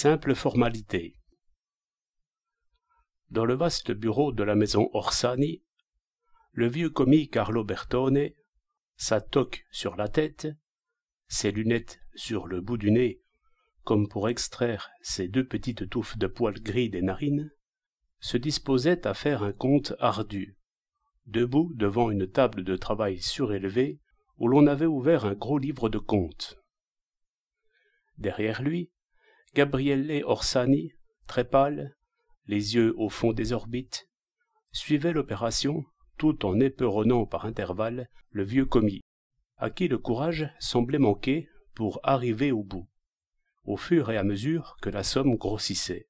Simple formalité. Dans le vaste bureau de la maison Orsani, le vieux commis Carlo Bertone, sa toque sur la tête, ses lunettes sur le bout du nez, comme pour extraire ses 2 petites touffes de poils gris des narines, se disposait à faire un compte ardu, debout devant une table de travail surélevée où l'on avait ouvert un gros livre de comptes. Derrière lui, Gabriele Orsani, très pâle, les yeux au fond des orbites, suivait l'opération tout en éperonnant par intervalles le vieux commis, à qui le courage semblait manquer pour arriver au bout, au fur et à mesure que la somme grossissait.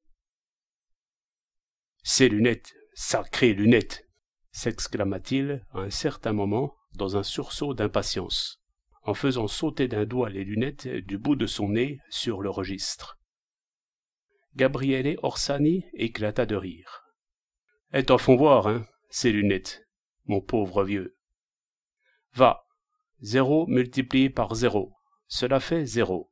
« Ces lunettes, sacrées lunettes !» s'exclama-t-il à un certain moment dans un sursaut d'impatience, en faisant sauter d'un doigt les lunettes du bout de son nez sur le registre. Gabriele Orsani éclata de rire. « Elles t'en font voir, hein, ces lunettes, mon pauvre vieux. Va, 0 multiplié par 0, cela fait 0. »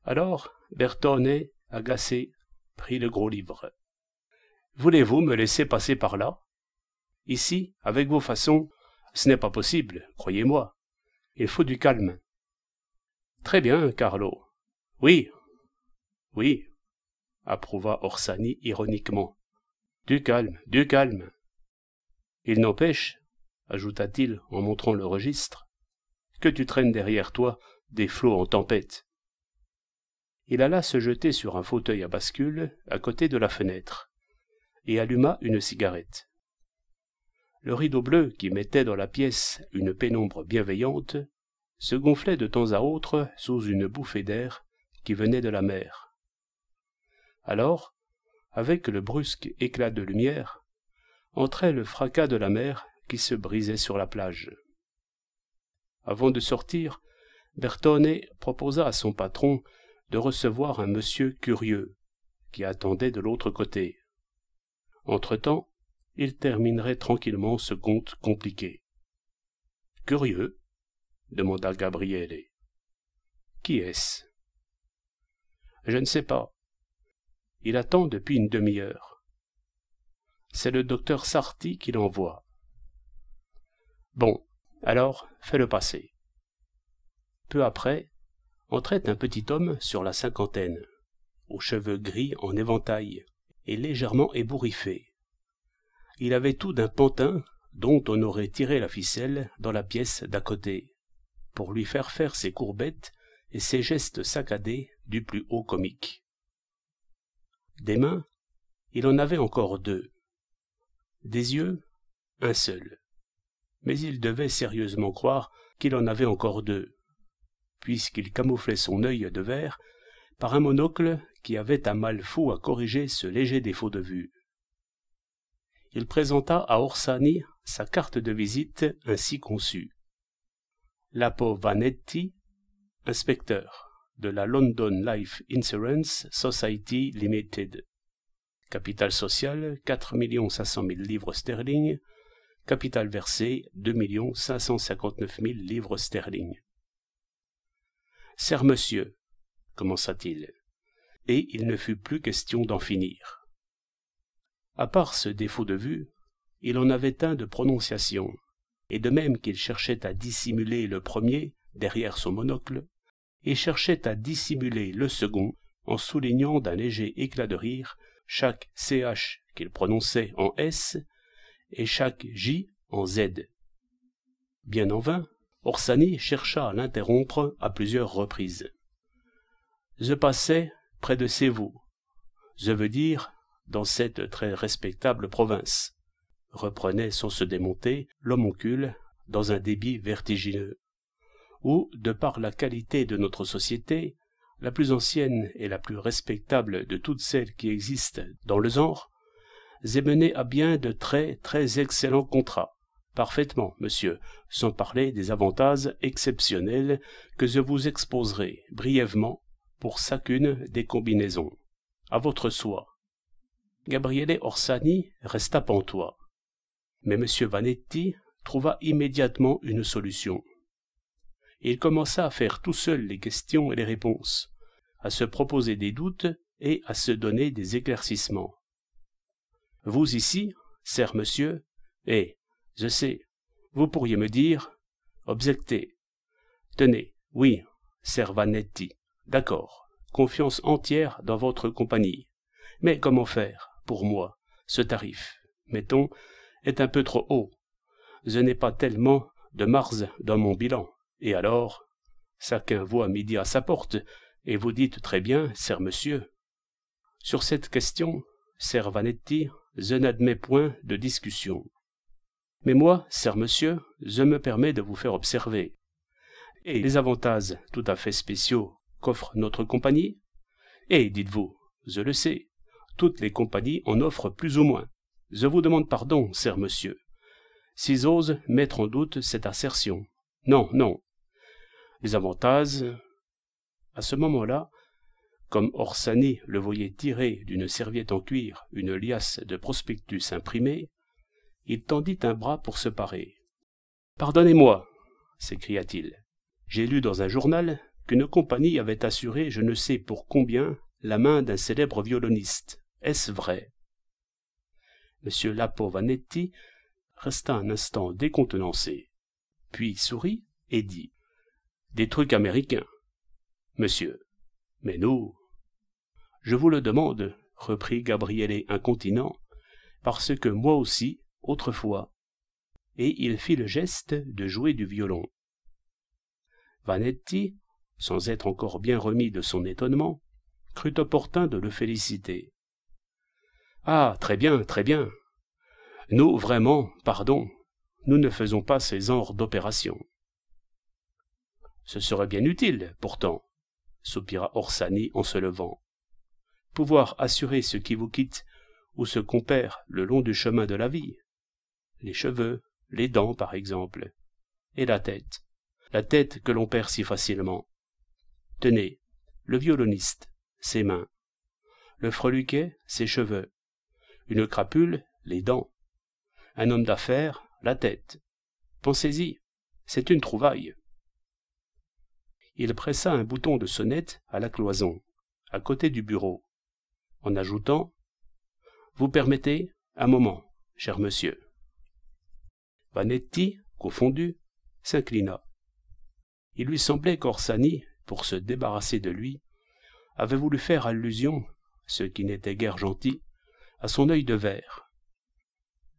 Alors Bertone, agacé, prit le gros livre. « Voulez-vous me laisser passer par là? Ici, avec vos façons, ce n'est pas possible, croyez-moi. Il faut du calme. »« Très bien, Carlo. Oui, oui, approuva Orsani ironiquement. Du calme, du calme. Il n'empêche, ajouta-t-il en montrant le registre, que tu traînes derrière toi des flots en tempête. » Il alla se jeter sur un fauteuil à bascule à côté de la fenêtre et alluma une cigarette. Le rideau bleu qui mettait dans la pièce une pénombre bienveillante se gonflait de temps à autre sous une bouffée d'air qui venait de la mer. Alors, avec le brusque éclat de lumière, entrait le fracas de la mer qui se brisait sur la plage. Avant de sortir, Bertone proposa à son patron de recevoir un monsieur curieux qui attendait de l'autre côté. Entre-temps, il terminerait tranquillement ce compte compliqué. « Curieux ?» demanda Gabriele. « Qui est-ce ?»« Je ne sais pas. Il attend depuis une demi-heure. C'est le docteur Sarti qui l'envoie. »« Bon, alors fais-le passer. » Peu après, entrait un petit homme sur la cinquantaine, aux cheveux gris en éventail et légèrement ébouriffé. Il avait tout d'un pantin dont on aurait tiré la ficelle dans la pièce d'à côté, pour lui faire ses courbettes et ses gestes saccadés du plus haut comique. Des mains, il en avait encore 2. Des yeux, un seul. Mais il devait sérieusement croire qu'il en avait encore 2, puisqu'il camouflait son œil de verre par un monocle qui avait un mal fou à corriger ce léger défaut de vue. Il présenta à Orsani sa carte de visite ainsi conçue. Lapo Vanetti, inspecteur de la London Life Insurance Society Limited. Capital social 4 500 000 livres sterling. Capital versé 2 559 000 livres sterling. « Cher monsieur, commença-t-il, et il ne fut plus question d'en finir. À part ce défaut de vue, il en avait un de prononciation, et de même qu'il cherchait à dissimuler le premier derrière son monocle, et cherchait à dissimuler le second en soulignant d'un léger éclat de rire chaque CH qu'il prononçait en S et chaque J en Z. Bien en vain, Orsani chercha à l'interrompre à plusieurs reprises. « Je passais près de chez vous, je veux dire, dans cette très respectable province, » reprenait sans se démonter l'homoncule dans un débit vertigineux, où, de par la qualité de notre société, la plus ancienne et la plus respectable de toutes celles qui existent dans le genre, j'ai mené à bien de très très excellents contrats, parfaitement, monsieur, sans parler des avantages exceptionnels que je vous exposerai brièvement pour chacune des combinaisons. À votre soin. Gabriele Orsani resta pantois, mais monsieur Vanetti trouva immédiatement une solution. Il commença à faire tout seul les questions et les réponses, à se proposer des doutes et à se donner des éclaircissements. Vous ici, cher monsieur, je sais, vous pourriez me dire, objectez. Tenez, oui, cher Vannetti, d'accord, confiance entière dans votre compagnie. Mais comment faire, pour moi, ce tarif, mettons, est un peu trop haut. Je n'ai pas tellement de marge dans mon bilan. Et alors, chacun voit midi à sa porte, et vous dites très bien, cher monsieur. Sur cette question, cher Vannetti, je n'admets point de discussion. Mais moi, cher monsieur, je me permets de vous faire observer. Et les avantages tout à fait spéciaux qu'offre notre compagnie? Et dites-vous, je le sais, toutes les compagnies en offrent plus ou moins. Je vous demande pardon, cher monsieur, si j'ose mettre en doute cette assertion. Non, non. Les avantages... À ce moment-là, comme Orsani le voyait tirer d'une serviette en cuir une liasse de prospectus imprimés, il tendit un bras pour se parer. « Pardonnez-moi, s'écria-t-il. J'ai lu dans un journal qu'une compagnie avait assuré je ne sais pour combien la main d'un célèbre violoniste. Est-ce vrai ?» M. Lapo Vannetti resta un instant décontenancé, puis sourit et dit « Des trucs américains. Monsieur, mais nous... » « Je vous le demande, reprit Gabriele incontinent, parce que moi aussi, autrefois. » Et il fit le geste de jouer du violon. Vannetti, sans être encore bien remis de son étonnement, crut opportun de le féliciter. « Ah, très bien, très bien. Nous, vraiment, pardon, nous ne faisons pas ces genres d'opérations. »« Ce serait bien utile, pourtant, » soupira Orsani en se levant. « Pouvoir assurer ce qui vous quitte ou ce qu'on perd le long du chemin de la vie. Les cheveux, les dents, par exemple, et la tête que l'on perd si facilement. Tenez, le violoniste, ses mains, le freluquet, ses cheveux, une crapule, les dents, un homme d'affaires, la tête. Pensez-y, c'est une trouvaille. » Il pressa un bouton de sonnette à la cloison, à côté du bureau, en ajoutant « Vous permettez un moment, cher monsieur. » Vannetti, confondu, s'inclina. Il lui semblait qu'Orsani, pour se débarrasser de lui, avait voulu faire allusion, ce qui n'était guère gentil, à son œil de verre.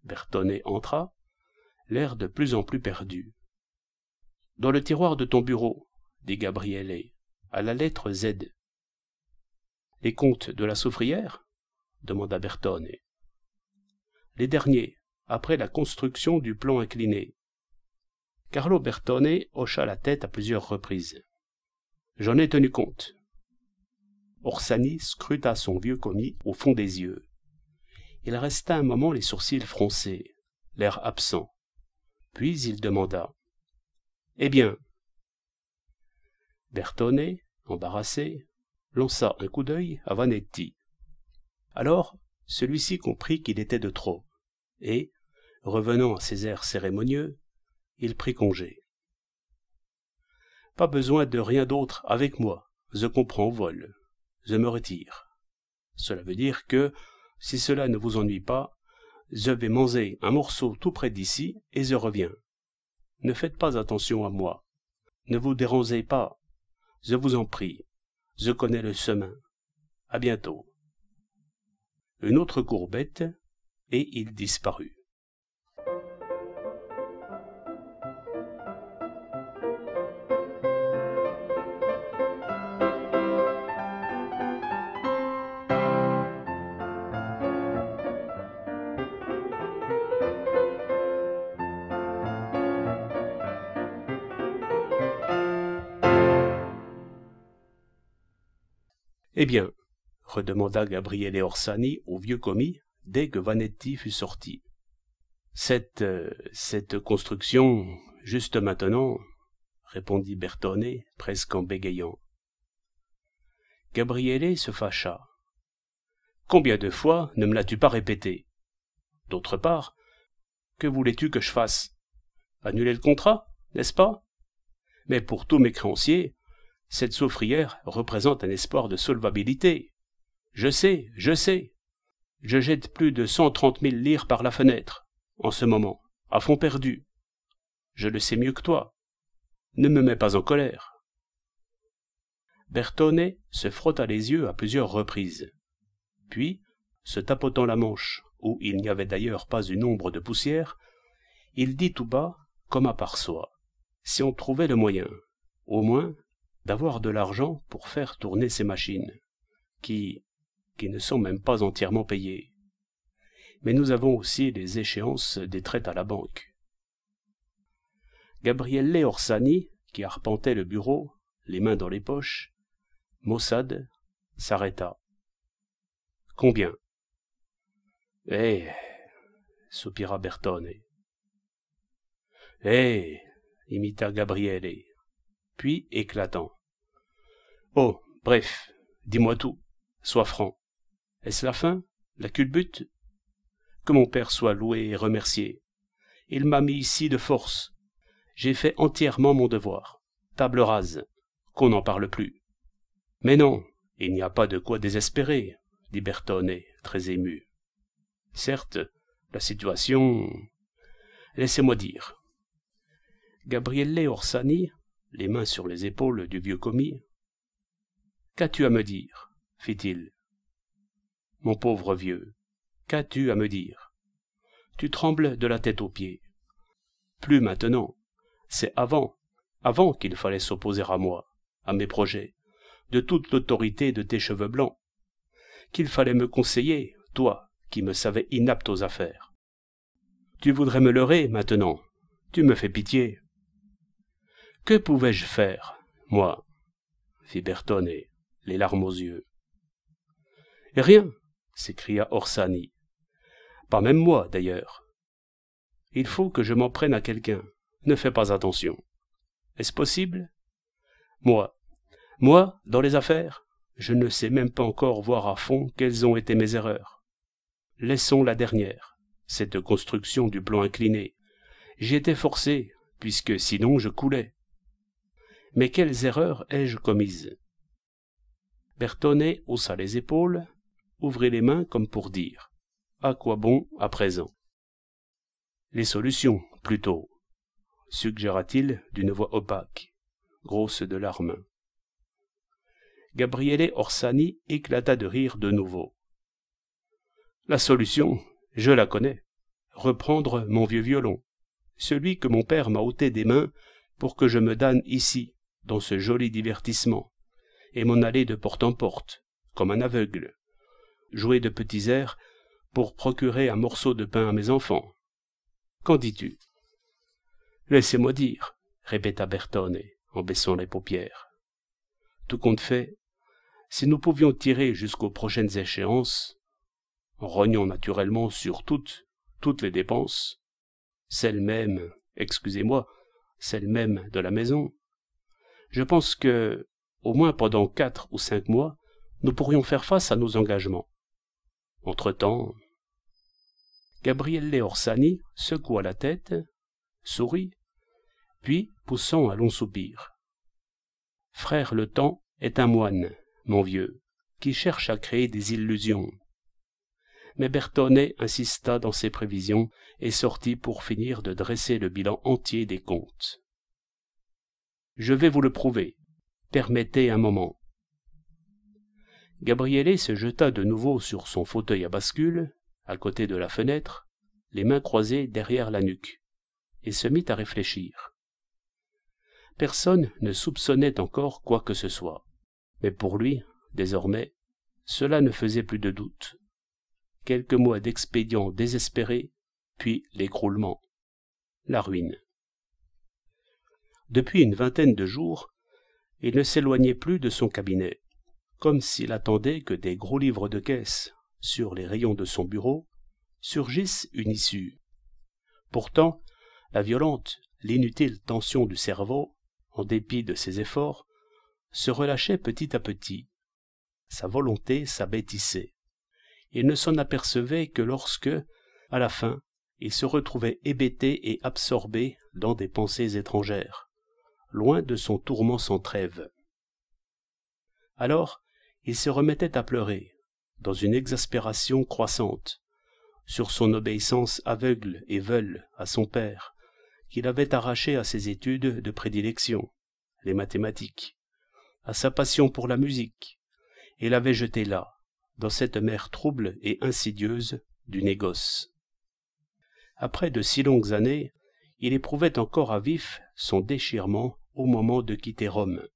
Bertone entra, l'air de plus en plus perdu. « Dans le tiroir de ton bureau, » dit Gabriele, à la lettre Z. « Les comptes de la soufrière ?» demanda Bertone. « Les derniers, après la construction du plan incliné. » Carlo Bertone hocha la tête à plusieurs reprises. « J'en ai tenu compte. » Orsani scruta son vieux commis au fond des yeux. Il resta un moment les sourcils froncés, l'air absent. Puis il demanda « Eh bien ?» Bertone, embarrassé, lança un coup d'œil à Vannetti. Alors, celui-ci comprit qu'il était de trop, et, revenant à ses airs cérémonieux, il prit congé. « Pas besoin de rien d'autre avec moi, je comprends au vol, je me retire. Cela veut dire que, si cela ne vous ennuie pas, je vais manger un morceau tout près d'ici et je reviens. Ne faites pas attention à moi, ne vous dérangez pas, je vous en prie, je connais le chemin. À bientôt. » Une autre courbette, et il disparut. « Eh bien, » redemanda Gabriele Orsani au vieux commis, dès que Vannetti fut sorti. « Cette construction, juste maintenant, » répondit Bertone, presque en bégayant. Gabriele se fâcha. « Combien de fois ne me l'as-tu pas répété? D'autre part, que voulais-tu que je fasse? Annuler le contrat, n'est-ce pas? Mais pour tous mes créanciers, Cette soufrière représente un espoir de solvabilité. Je sais. Je jette plus de 130 000 livres par la fenêtre, en ce moment, à fond perdu. Je le sais mieux que toi. Ne me mets pas en colère. Bertone se frotta les yeux à plusieurs reprises. Puis, se tapotant la manche, où il n'y avait d'ailleurs pas une ombre de poussière, il dit tout bas, comme à part soi, si on trouvait le moyen, au moins, d'avoir de l'argent pour faire tourner ces machines, qui ne sont même pas entièrement payées. Mais nous avons aussi les échéances des traites à la banque. Gabriele Orsani, qui arpentait le bureau, les mains dans les poches, maussade, s'arrêta. « Combien ?»« Eh » soupira Bertone. « Eh » imita Gabriele, puis éclatant. « Oh, bref, dis-moi tout, sois franc. Est-ce la fin, la culbute ? Que mon père soit loué et remercié. Il m'a mis ici de force. J'ai fait entièrement mon devoir. Table rase, qu'on n'en parle plus. » « Mais non, il n'y a pas de quoi désespérer, » dit Bertone, très ému. « Certes, la situation... Laissez-moi dire. » Gabriele Orsani, les mains sur les épaules du vieux commis. « Qu'as-tu à me dire ?» fit-il. « Mon pauvre vieux, qu'as-tu à me dire ? Tu trembles de la tête aux pieds. Plus maintenant, c'est avant qu'il fallait s'opposer à moi, à mes projets, de toute l'autorité de tes cheveux blancs, qu'il fallait me conseiller, toi, qui me savais inapte aux affaires. Tu voudrais me leurrer, maintenant, tu me fais pitié. Que pouvais-je faire, moi ? Fit Bertone, les larmes aux yeux. Rien, s'écria Orsani. Pas même moi, d'ailleurs. Il faut que je m'en prenne à quelqu'un, ne fais pas attention. Est-ce possible ? Moi, dans les affaires, je ne sais même pas encore voir à fond quelles ont été mes erreurs. Laissons la dernière, cette construction du plan incliné. J'y étais forcé, puisque sinon je coulais. Mais quelles erreurs ai-je commises ? Bertone haussa les épaules, ouvrit les mains comme pour dire « À quoi bon à présent ?» Les solutions, plutôt, suggéra-t-il d'une voix opaque, grosse de larmes. Gabriele Orsani éclata de rire de nouveau. La solution, je la connais. Reprendre mon vieux violon, celui que mon père m'a ôté des mains pour que je me damne ici, dans ce joli divertissement, et m'en aller de porte en porte, comme un aveugle, jouer de petits airs pour procurer un morceau de pain à mes enfants. Qu'en dis-tu ? Laissez-moi dire, répéta Bertone, en baissant les paupières. Tout compte fait, si nous pouvions tirer jusqu'aux prochaines échéances, en rognant naturellement sur toutes les dépenses, celles même, excusez-moi, celles même de la maison, je pense que, au moins pendant 4 ou 5 mois, nous pourrions faire face à nos engagements. Entre-temps, Gabriele Orsani secoua la tête, sourit, puis poussant un long soupir. Frère le temps est un moine, mon vieux, qui cherche à créer des illusions. Mais Bertone insista dans ses prévisions et sortit pour finir de dresser le bilan entier des comptes. Je vais vous le prouver. Permettez un moment. Gabriele se jeta de nouveau sur son fauteuil à bascule, à côté de la fenêtre, les mains croisées derrière la nuque, et se mit à réfléchir. Personne ne soupçonnait encore quoi que ce soit, mais pour lui, désormais, cela ne faisait plus de doute. Quelques mois d'expédients désespérés, puis l'écroulement, la ruine. Depuis une vingtaine de jours, il ne s'éloignait plus de son cabinet, comme s'il attendait que des gros livres de caisse, sur les rayons de son bureau, surgissent une issue. Pourtant, la violente, l'inutile tension du cerveau, en dépit de ses efforts, se relâchait petit à petit. Sa volonté s'abêtissait. Il ne s'en apercevait que lorsque, à la fin, il se retrouvait hébété et absorbé dans des pensées étrangères, loin de son tourment sans trêve. Alors, il se remettait à pleurer, dans une exaspération croissante, sur son obéissance aveugle et veule à son père, qu'il avait arraché à ses études de prédilection, les mathématiques, à sa passion pour la musique, et l'avait jeté là, dans cette mer trouble et insidieuse du négoce. Après de si longues années, il éprouvait encore à vif son déchirement au moment de quitter Rome.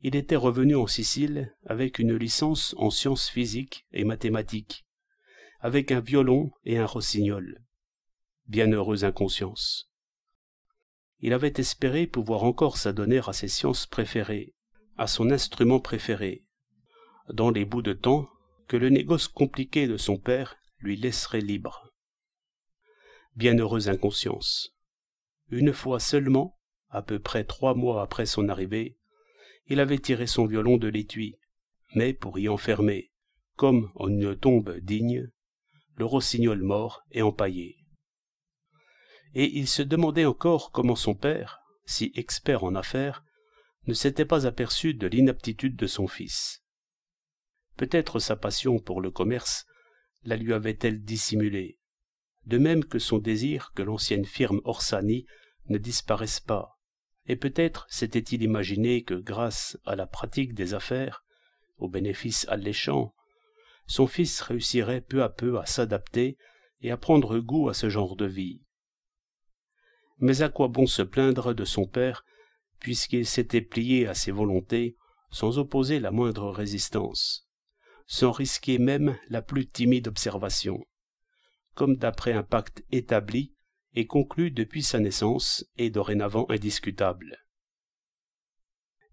Il était revenu en Sicile avec une licence en sciences physiques et mathématiques, avec un violon et un rossignol. Bienheureuse inconscience. Il avait espéré pouvoir encore s'adonner à ses sciences préférées, à son instrument préféré, dans les bouts de temps que le négoce compliqué de son père lui laisserait libre. Bienheureuse inconscience. Une fois seulement, à peu près 3 mois après son arrivée, il avait tiré son violon de l'étui, mais pour y enfermer, comme en une tombe digne, le rossignol mort et empaillé. Et il se demandait encore comment son père, si expert en affaires, ne s'était pas aperçu de l'inaptitude de son fils. Peut-être sa passion pour le commerce la lui avait-elle dissimulée, de même que son désir que l'ancienne firme Orsani ne disparaisse pas, et peut-être s'était-il imaginé que grâce à la pratique des affaires, aux bénéfices alléchants, son fils réussirait peu à peu à s'adapter et à prendre goût à ce genre de vie. Mais à quoi bon se plaindre de son père, puisqu'il s'était plié à ses volontés sans opposer la moindre résistance, sans risquer même la plus timide observation, comme d'après un pacte établi et conclu depuis sa naissance et dorénavant indiscutable.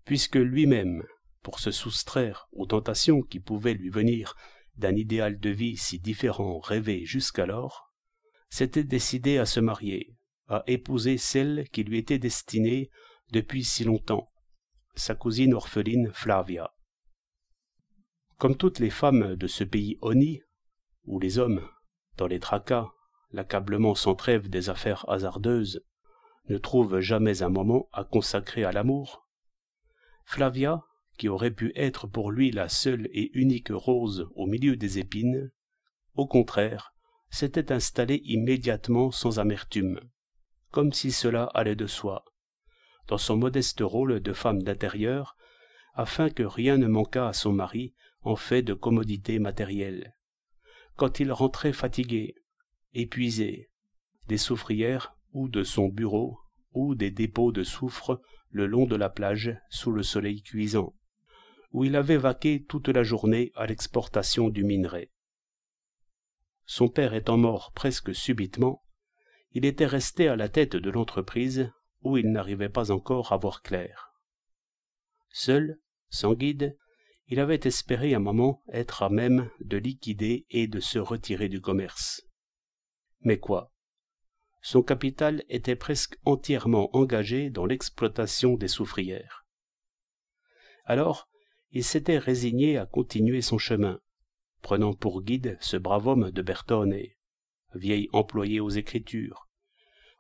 Puisque lui-même, pour se soustraire aux tentations qui pouvaient lui venir d'un idéal de vie si différent rêvé jusqu'alors, s'était décidé à se marier, à épouser celle qui lui était destinée depuis si longtemps, sa cousine orpheline Flavia. Comme toutes les femmes de ce pays honni, où les hommes, dans les tracas, l'accablement sans trêve des affaires hasardeuses, ne trouvent jamais un moment à consacrer à l'amour, Flavia, qui aurait pu être pour lui la seule et unique rose au milieu des épines, au contraire, s'était installée immédiatement sans amertume, comme si cela allait de soi, dans son modeste rôle de femme d'intérieur, afin que rien ne manquât à son mari en fait de commodités matérielles, quand il rentrait fatigué, épuisé, des soufrières ou de son bureau ou des dépôts de soufre le long de la plage sous le soleil cuisant, où il avait vaqué toute la journée à l'exportation du minerai. Son père étant mort presque subitement, il était resté à la tête de l'entreprise où il n'arrivait pas encore à voir clair. Seul, sans guide, il avait espéré un moment être à même de liquider et de se retirer du commerce. Mais quoi? Son capital était presque entièrement engagé dans l'exploitation des soufrières. Alors, il s'était résigné à continuer son chemin, prenant pour guide ce brave homme de Bertone, vieil employé aux Écritures,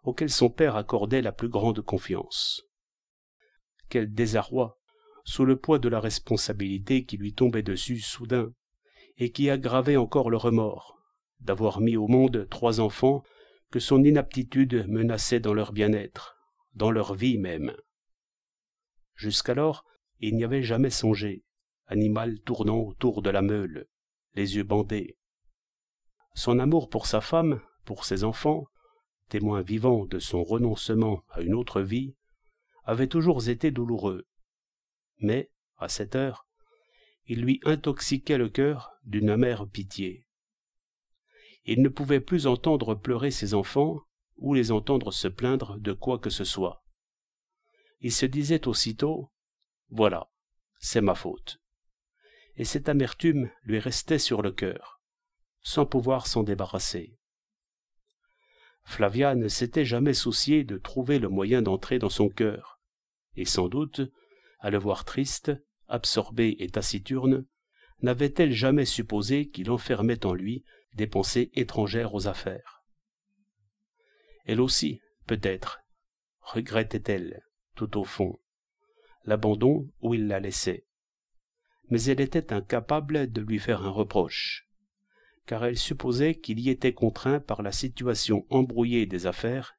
auquel son père accordait la plus grande confiance. Quel désarroi, sous le poids de la responsabilité qui lui tombait dessus soudain, et qui aggravait encore le remords, d'avoir mis au monde 3 enfants que son inaptitude menaçait dans leur bien-être, dans leur vie même. Jusqu'alors, il n'y avait jamais songé, animal tournant autour de la meule, les yeux bandés. Son amour pour sa femme, pour ses enfants, témoin vivant de son renoncement à une autre vie, avait toujours été douloureux. Mais, à cette heure, il lui intoxiquait le cœur d'une amère pitié. Il ne pouvait plus entendre pleurer ses enfants ou les entendre se plaindre de quoi que ce soit. Il se disait aussitôt « Voilà, c'est ma faute ». Et cette amertume lui restait sur le cœur, sans pouvoir s'en débarrasser. Flavia ne s'était jamais souciée de trouver le moyen d'entrer dans son cœur, et sans doute, à le voir triste, absorbé et taciturne, n'avait-elle jamais supposé qu'il enfermait en lui des pensées étrangères aux affaires. Elle aussi, peut-être, regrettait-elle, tout au fond, l'abandon où il la laissait, mais elle était incapable de lui faire un reproche, car elle supposait qu'il y était contraint par la situation embrouillée des affaires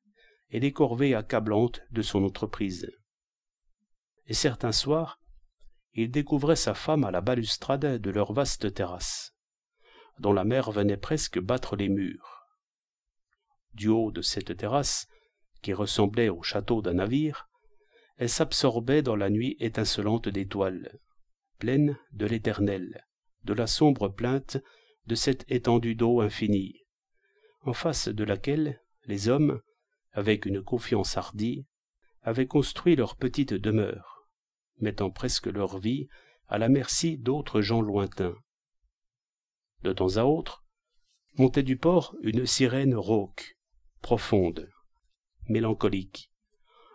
et les corvées accablantes de son entreprise. Et certains soirs, il découvrait sa femme à la balustrade de leur vaste terrasse, dont la mer venait presque battre les murs. Du haut de cette terrasse, qui ressemblait au château d'un navire, elle s'absorbait dans la nuit étincelante d'étoiles, pleine de l'éternel, de la sombre plainte de cette étendue d'eau infinie, en face de laquelle les hommes, avec une confiance hardie, avaient construit leur petite demeure, mettant presque leur vie à la merci d'autres gens lointains. De temps à autre, montait du port une sirène rauque, profonde, mélancolique,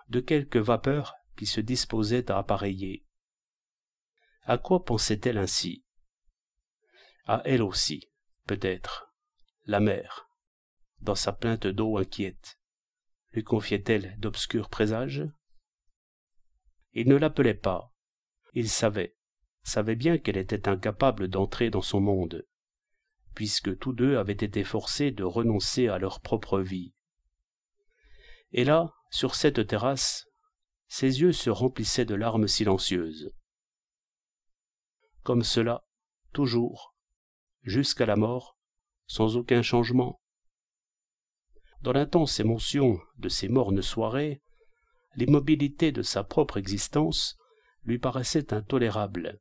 de quelque vapeur qui se disposait à appareiller. À quoi pensait-elle ainsi? À elle aussi, peut-être, la mer, dans sa plainte d'eau inquiète, lui confiait-elle d'obscurs présages? Il ne l'appelait pas. Il savait bien qu'elle était incapable d'entrer dans son monde, puisque tous deux avaient été forcés de renoncer à leur propre vie. Et là, sur cette terrasse, ses yeux se remplissaient de larmes silencieuses. Comme cela, toujours, jusqu'à la mort, sans aucun changement. Dans l'intense émotion de ces mornes soirées, l'immobilité de sa propre existence lui paraissait intolérable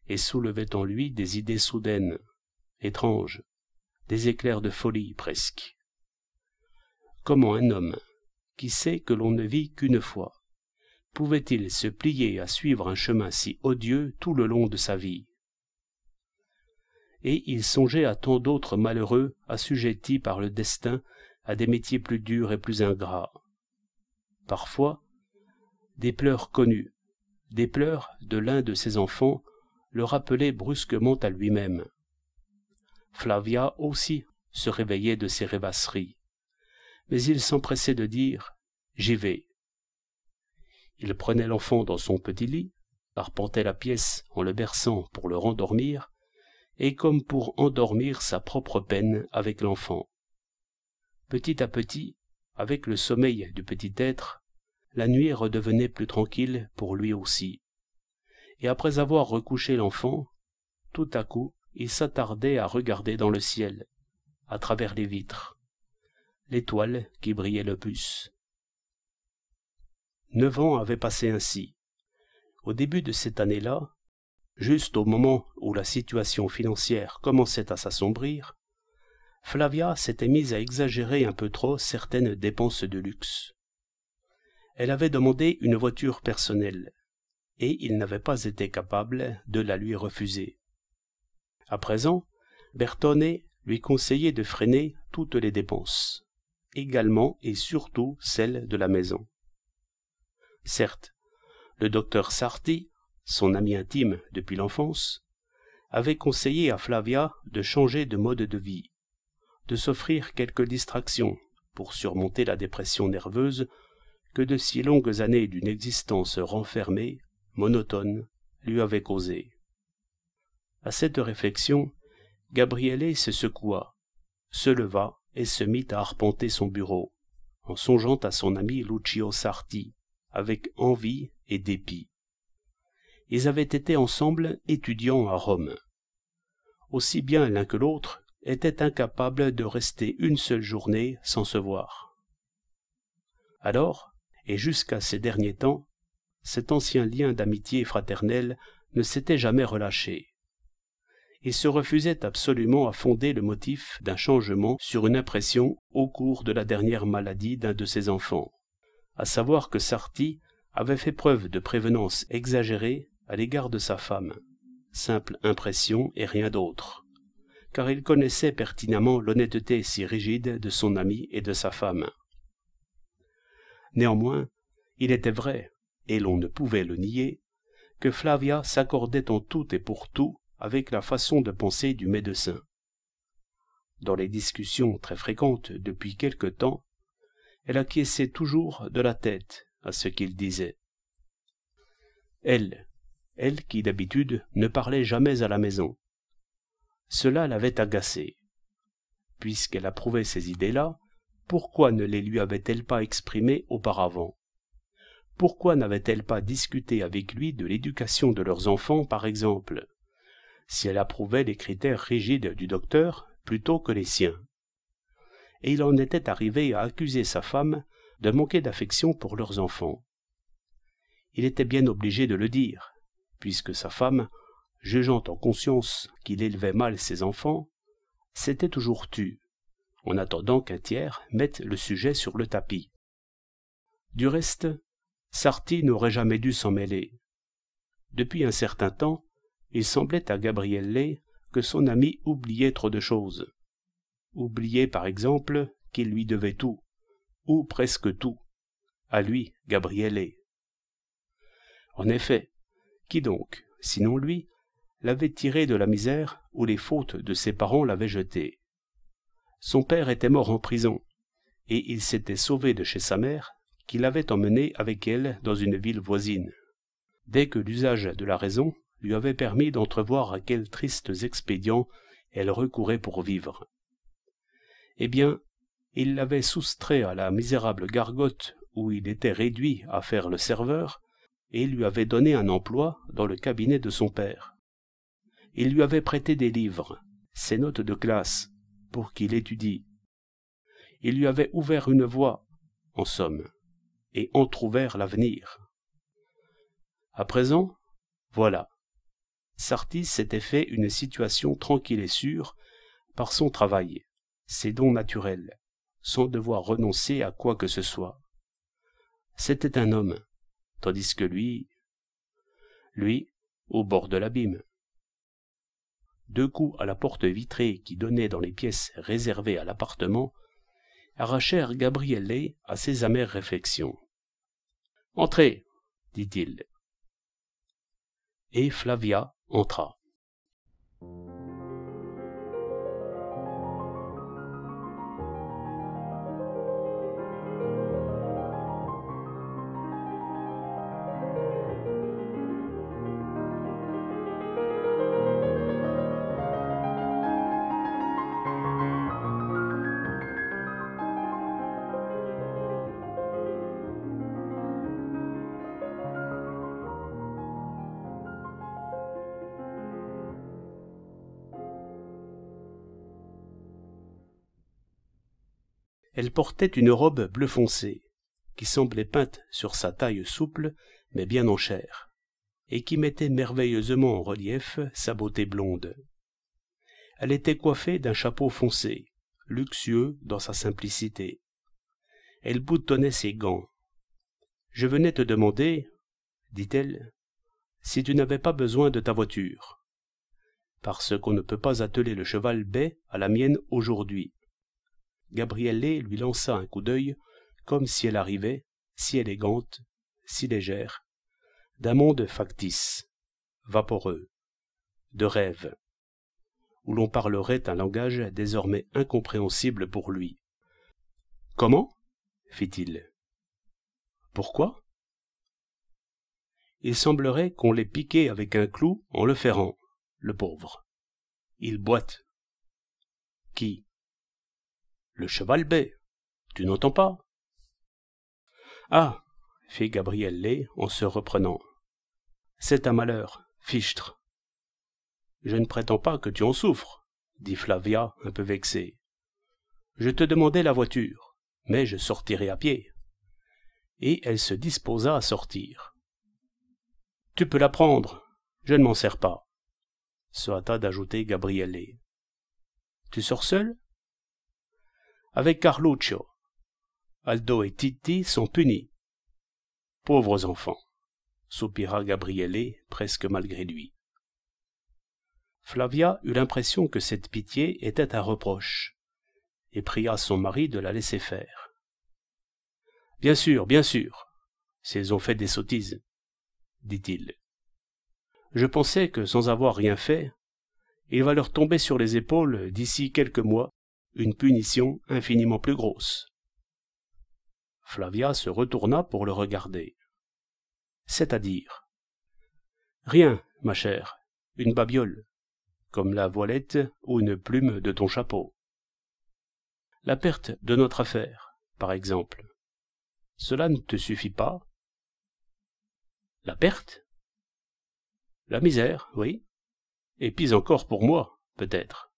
et soulevait en lui des idées soudaines, étranges, des éclairs de folie presque. Comment un homme, qui sait que l'on ne vit qu'une fois, pouvait-il se plier à suivre un chemin si odieux tout le long de sa vie? Et il songeait à tant d'autres malheureux assujettis par le destin à des métiers plus durs et plus ingrats. Parfois, des pleurs connus, des pleurs de l'un de ses enfants le rappelaient brusquement à lui-même. Flavia aussi se réveillait de ses rêvasseries, mais il s'empressait de dire « J'y vais ». Il prenait l'enfant dans son petit lit, arpentait la pièce en le berçant pour le rendormir, et comme pour endormir sa propre peine avec l'enfant. Petit à petit, avec le sommeil du petit être, la nuit redevenait plus tranquille pour lui aussi. Et après avoir recouché l'enfant, tout à coup, il s'attardait à regarder dans le ciel, à travers les vitres, l'étoile qui brillait le plus. 9 ans avaient passé ainsi. Au début de cette année-là, juste au moment où la situation financière commençait à s'assombrir, Flavia s'était mise à exagérer un peu trop certaines dépenses de luxe. Elle avait demandé une voiture personnelle, et il n'avait pas été capable de la lui refuser. À présent, Bertone lui conseillait de freiner toutes les dépenses, également et surtout celles de la maison. Certes, le docteur Sarti, son ami intime depuis l'enfance, avait conseillé à Flavia de changer de mode de vie, de s'offrir quelques distractions pour surmonter la dépression nerveuse que de si longues années d'une existence renfermée, monotone, lui avaient causée. À cette réflexion, Gabriele se secoua, se leva et se mit à arpenter son bureau, en songeant à son ami Lucio Sarti, avec envie et dépit. Ils avaient été ensemble étudiants à Rome. Aussi bien l'un que l'autre étaient incapables de rester une seule journée sans se voir. Alors, et jusqu'à ces derniers temps, cet ancien lien d'amitié fraternelle ne s'était jamais relâché. Il se refusait absolument à fonder le motif d'un changement sur une impression au cours de la dernière maladie d'un de ses enfants, à savoir que Sarti avait fait preuve de prévenance exagérée à l'égard de sa femme, simple impression et rien d'autre, car il connaissait pertinemment l'honnêteté si rigide de son ami et de sa femme. Néanmoins, il était vrai, et l'on ne pouvait le nier, que Flavia s'accordait en tout et pour tout avec la façon de penser du médecin. Dans les discussions très fréquentes depuis quelque temps, elle acquiesçait toujours de la tête à ce qu'il disait. Elle, elle qui d'habitude ne parlait jamais à la maison. Cela l'avait agacée. Puisqu'elle approuvait ces idées-là, pourquoi ne les lui avait-elle pas exprimées auparavant? Pourquoi n'avait-elle pas discuté avec lui de l'éducation de leurs enfants, par exemple, si elle approuvait les critères rigides du docteur plutôt que les siens? Et il en était arrivé à accuser sa femme de manquer d'affection pour leurs enfants. Il était bien obligé de le dire, puisque sa femme, jugeant en conscience qu'il élevait mal ses enfants, s'était toujours tue, en attendant qu'un tiers mette le sujet sur le tapis. Du reste, Sarti n'aurait jamais dû s'en mêler. Depuis un certain temps, il semblait à Gabrielle que son ami oubliait trop de choses. Oubliait par exemple qu'il lui devait tout, ou presque tout, à lui, Gabrielle. En effet, qui donc, sinon lui, l'avait tiré de la misère où les fautes de ses parents l'avaient jeté? Son père était mort en prison, et il s'était sauvé de chez sa mère, qui l'avait emmené avec elle dans une ville voisine, dès que l'usage de la raison lui avait permis d'entrevoir à quels tristes expédients elle recourait pour vivre. Eh bien, il l'avait soustrait à la misérable gargote où il était réduit à faire le serveur, et lui avait donné un emploi dans le cabinet de son père. Il lui avait prêté des livres, ses notes de classe, pour qu'il étudie. Il lui avait ouvert une voie, en somme, et entrouvert l'avenir. À présent, voilà, Sarti s'était fait une situation tranquille et sûre par son travail, ses dons naturels, sans devoir renoncer à quoi que ce soit. C'était un homme, tandis que lui, au bord de l'abîme. 2 coups à la porte vitrée qui donnait dans les pièces réservées à l'appartement arrachèrent Gabrielle à ses amères réflexions. « Entrez, dit-il. » Et Flavia entra. Elle portait une robe bleu foncé, qui semblait peinte sur sa taille souple, mais bien en chair, et qui mettait merveilleusement en relief sa beauté blonde. Elle était coiffée d'un chapeau foncé, luxueux dans sa simplicité. Elle boutonnait ses gants. « Je venais te demander, dit-elle, si tu n'avais pas besoin de ta voiture, parce qu'on ne peut pas atteler le cheval bai à la mienne aujourd'hui. » Gabrielle lui lança un coup d'œil, comme si elle arrivait, si élégante, si légère, d'un monde factice, vaporeux, de rêve, où l'on parlerait un langage désormais incompréhensible pour lui. « Comment ?» fit-il. « Pourquoi ?» Il semblerait qu'on l'ait piqué avec un clou en le ferrant, le pauvre. Il boite. « Qui ?» Le cheval bai, tu n'entends pas? Ah, fit Gabrielle en se reprenant. C'est un malheur, fichtre. Je ne prétends pas que tu en souffres, dit Flavia un peu vexée. Je te demandais la voiture, mais je sortirai à pied. Et elle se disposa à sortir. Tu peux la prendre, je ne m'en sers pas, se hâta d'ajouter Gabrielle. Tu sors seul? Avec Carluccio. Aldo et Titi sont punis. Pauvres enfants, soupira Gabrielle presque malgré lui. Flavia eut l'impression que cette pitié était un reproche, et pria son mari de la laisser faire. Bien sûr, s'ils ont fait des sottises, dit-il. Je pensais que sans avoir rien fait, il va leur tomber sur les épaules d'ici quelques mois une punition infiniment plus grosse. Flavia se retourna pour le regarder. C'est-à-dire? Rien, ma chère, une babiole, comme la voilette ou une plume de ton chapeau. La perte de notre affaire, par exemple. Cela ne te suffit pas? La perte? La misère, oui. Et pis encore pour moi, peut-être.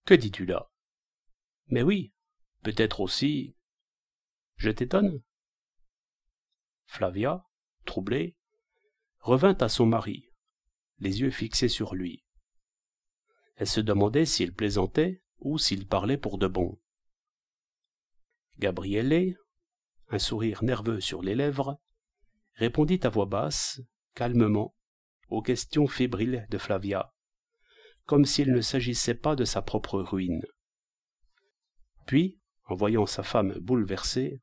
Que dis-tu là? Mais oui, peut-être aussi. Je t'étonne? Flavia, troublée, revint à son mari, les yeux fixés sur lui. Elle se demandait s'il plaisantait ou s'il parlait pour de bon. Gabriele, un sourire nerveux sur les lèvres, répondit à voix basse, calmement, aux questions fébriles de Flavia, comme s'il ne s'agissait pas de sa propre ruine. Puis, en voyant sa femme bouleversée,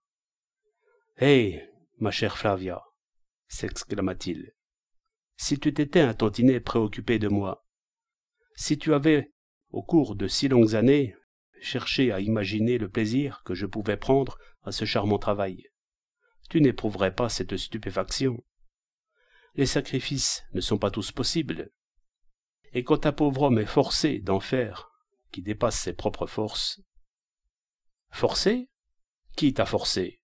« Hé, ma chère Flavia !» s'exclama-t-il. « Si tu t'étais un tantinet préoccupé de moi, si tu avais, au cours de si longues années, cherché à imaginer le plaisir que je pouvais prendre à ce charmant travail, tu n'éprouverais pas cette stupéfaction. Les sacrifices ne sont pas tous possibles, et quand un pauvre homme est forcé d'en faire qui dépasse ses propres forces... » « Forcé? Qui t'a forcé ?»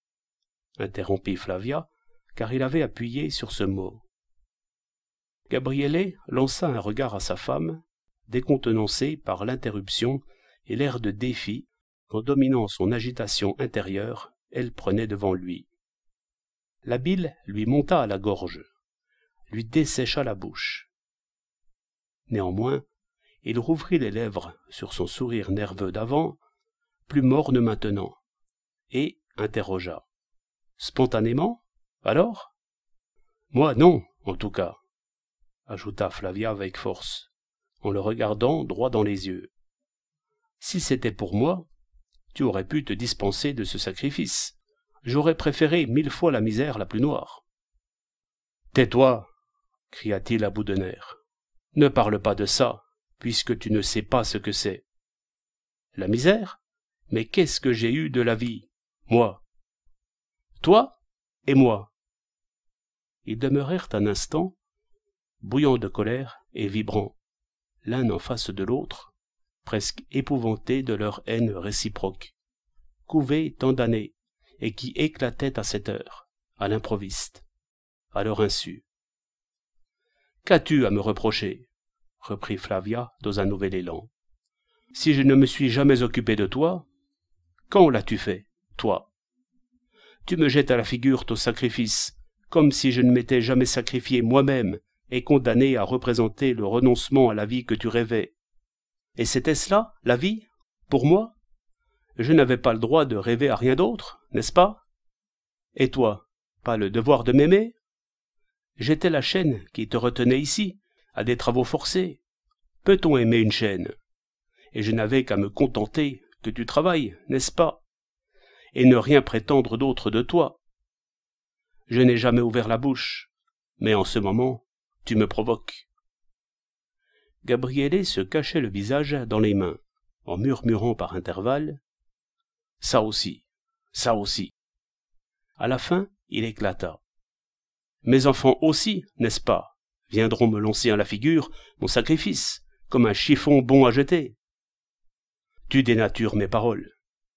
interrompit Flavia, car il avait appuyé sur ce mot. Gabriele lança un regard à sa femme, décontenancée par l'interruption et l'air de défi qu'en dominant son agitation intérieure, elle prenait devant lui. La bile lui monta à la gorge, lui dessécha la bouche. Néanmoins, il rouvrit les lèvres sur son sourire nerveux d'avant, plus morne maintenant, et interrogea. « Spontanément, alors ? » ?»« Moi, non, en tout cas, » ajouta Flavia avec force, en le regardant droit dans les yeux. « Si c'était pour moi, tu aurais pu te dispenser de ce sacrifice. J'aurais préféré 1000 fois la misère la plus noire. »« Tais-toi » cria-t-il à bout de nerfs. « Ne parle pas de ça, puisque tu ne sais pas ce que c'est. »« La misère ? Mais qu'est-ce que j'ai eu de la vie, moi? Toi et moi. » Ils demeurèrent un instant, bouillants de colère et vibrants, l'un en face de l'autre, presque épouvantés de leur haine réciproque, couvés tant d'années, et qui éclataient à cette heure, à l'improviste, à leur insu. « Qu'as-tu à me reprocher ?» reprit Flavia dans un nouvel élan. « Si je ne me suis jamais occupé de toi, quand l'as-tu fait, toi? Tu me jettes à la figure ton sacrifice, comme si je ne m'étais jamais sacrifié moi-même et condamné à représenter le renoncement à la vie que tu rêvais. Et c'était cela, la vie, pour moi? Je n'avais pas le droit de rêver à rien d'autre, n'est-ce pas? Et toi, pas le devoir de m'aimer? J'étais la chaîne qui te retenait ici, à des travaux forcés. Peut-on aimer une chaîne? Et je n'avais qu'à me contenter que tu travailles, n'est-ce pas? Et ne rien prétendre d'autre de toi. Je n'ai jamais ouvert la bouche, mais en ce moment, tu me provoques. » Gabriele se cachait le visage dans les mains, en murmurant par intervalles « Ça aussi, ça aussi. » À la fin, il éclata. « Mes enfants aussi, n'est-ce pas, viendront me lancer à la figure mon sacrifice, comme un chiffon bon à jeter. » « Tu dénatures mes paroles, »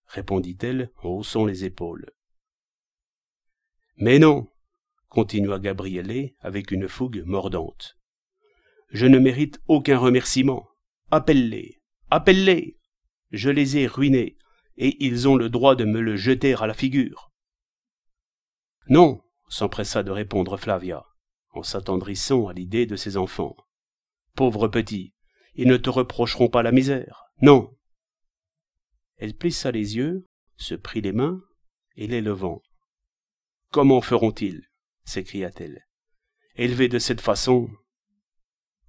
répondit-elle en haussant les épaules. « Mais non, » continua Gabriele avec une fougue mordante. « Je ne mérite aucun remerciement. Appelle-les, appelle-les. Je les ai ruinés, et ils ont le droit de me le jeter à la figure. »« Non, » s'empressa de répondre Flavia, en s'attendrissant à l'idée de ses enfants. « Pauvres petits, ils ne te reprocheront pas la misère, non. » Elle plissa les yeux, se prit les mains, et les levant. « Comment feront-ils » s'écria-t-elle. « Élevés de cette façon... »«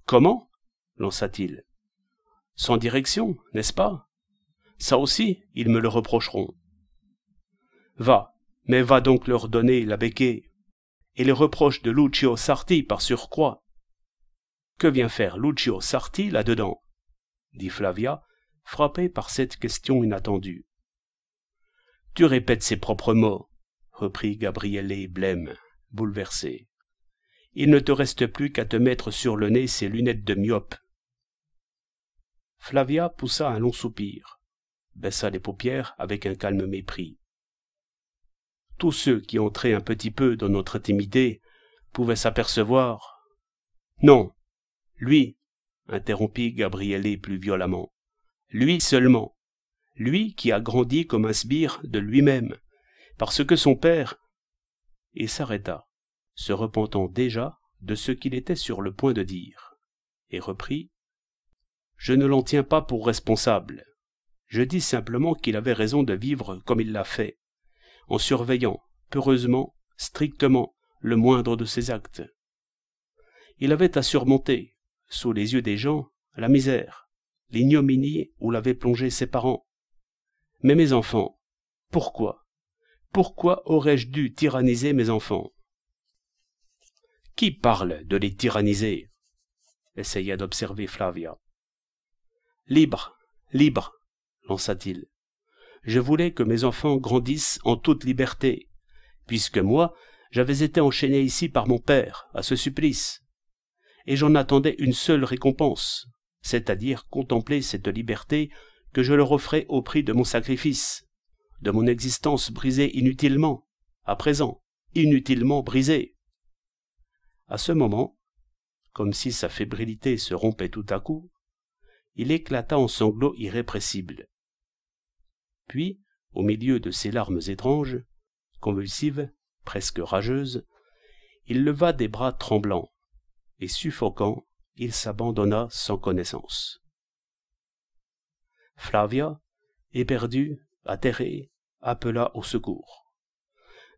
Comment » lança-t-il. « Sans direction, n'est-ce pas? Ça aussi, ils me le reprocheront. »« Va, mais va donc leur donner la béquée, et les reproches de Lucio Sarti par surcroît. »« Que vient faire Lucio Sarti là-dedans » dit Flavia, frappée par cette question inattendue. « Tu répètes ses propres mots, » reprit Gabriele blême, bouleversée. il ne te reste plus qu'à te mettre sur le nez ces lunettes de myope. » Flavia poussa un long soupir, baissa les paupières avec un calme mépris. Tous ceux qui entraient un petit peu dans notre intimité pouvaient s'apercevoir. « Non, lui, » interrompit Gabriele plus violemment, « lui seulement, lui qui a grandi comme un sbire de lui-même, parce que son père... » Il s'arrêta, se repentant déjà de ce qu'il était sur le point de dire, et reprit. « Je ne l'en tiens pas pour responsable. Je dis simplement qu'il avait raison de vivre comme il l'a fait, en surveillant, peureusement, strictement, le moindre de ses actes. Il avait à surmonter, sous les yeux des gens, la misère, l'ignominie où l'avaient plongé ses parents. Mais mes enfants, pourquoi aurais-je dû tyranniser mes enfants ? » « Qui parle de les tyranniser ?» essaya d'observer Flavia. « Libre, libre, lança-t-il. Je voulais que mes enfants grandissent en toute liberté, puisque moi, j'avais été enchaîné ici par mon père, à ce supplice. Et j'en attendais une seule récompense, c'est-à-dire contempler cette liberté que je leur offrais au prix de mon sacrifice, de mon existence brisée inutilement, à présent, inutilement brisée. » À ce moment, comme si sa fébrilité se rompait tout à coup, il éclata en sanglots irrépressibles. Puis, au milieu de ces larmes étranges, convulsives, presque rageuses, il leva des bras tremblants, et suffoquant, il s'abandonna sans connaissance. Flavia, éperdue, atterrée, appela au secours.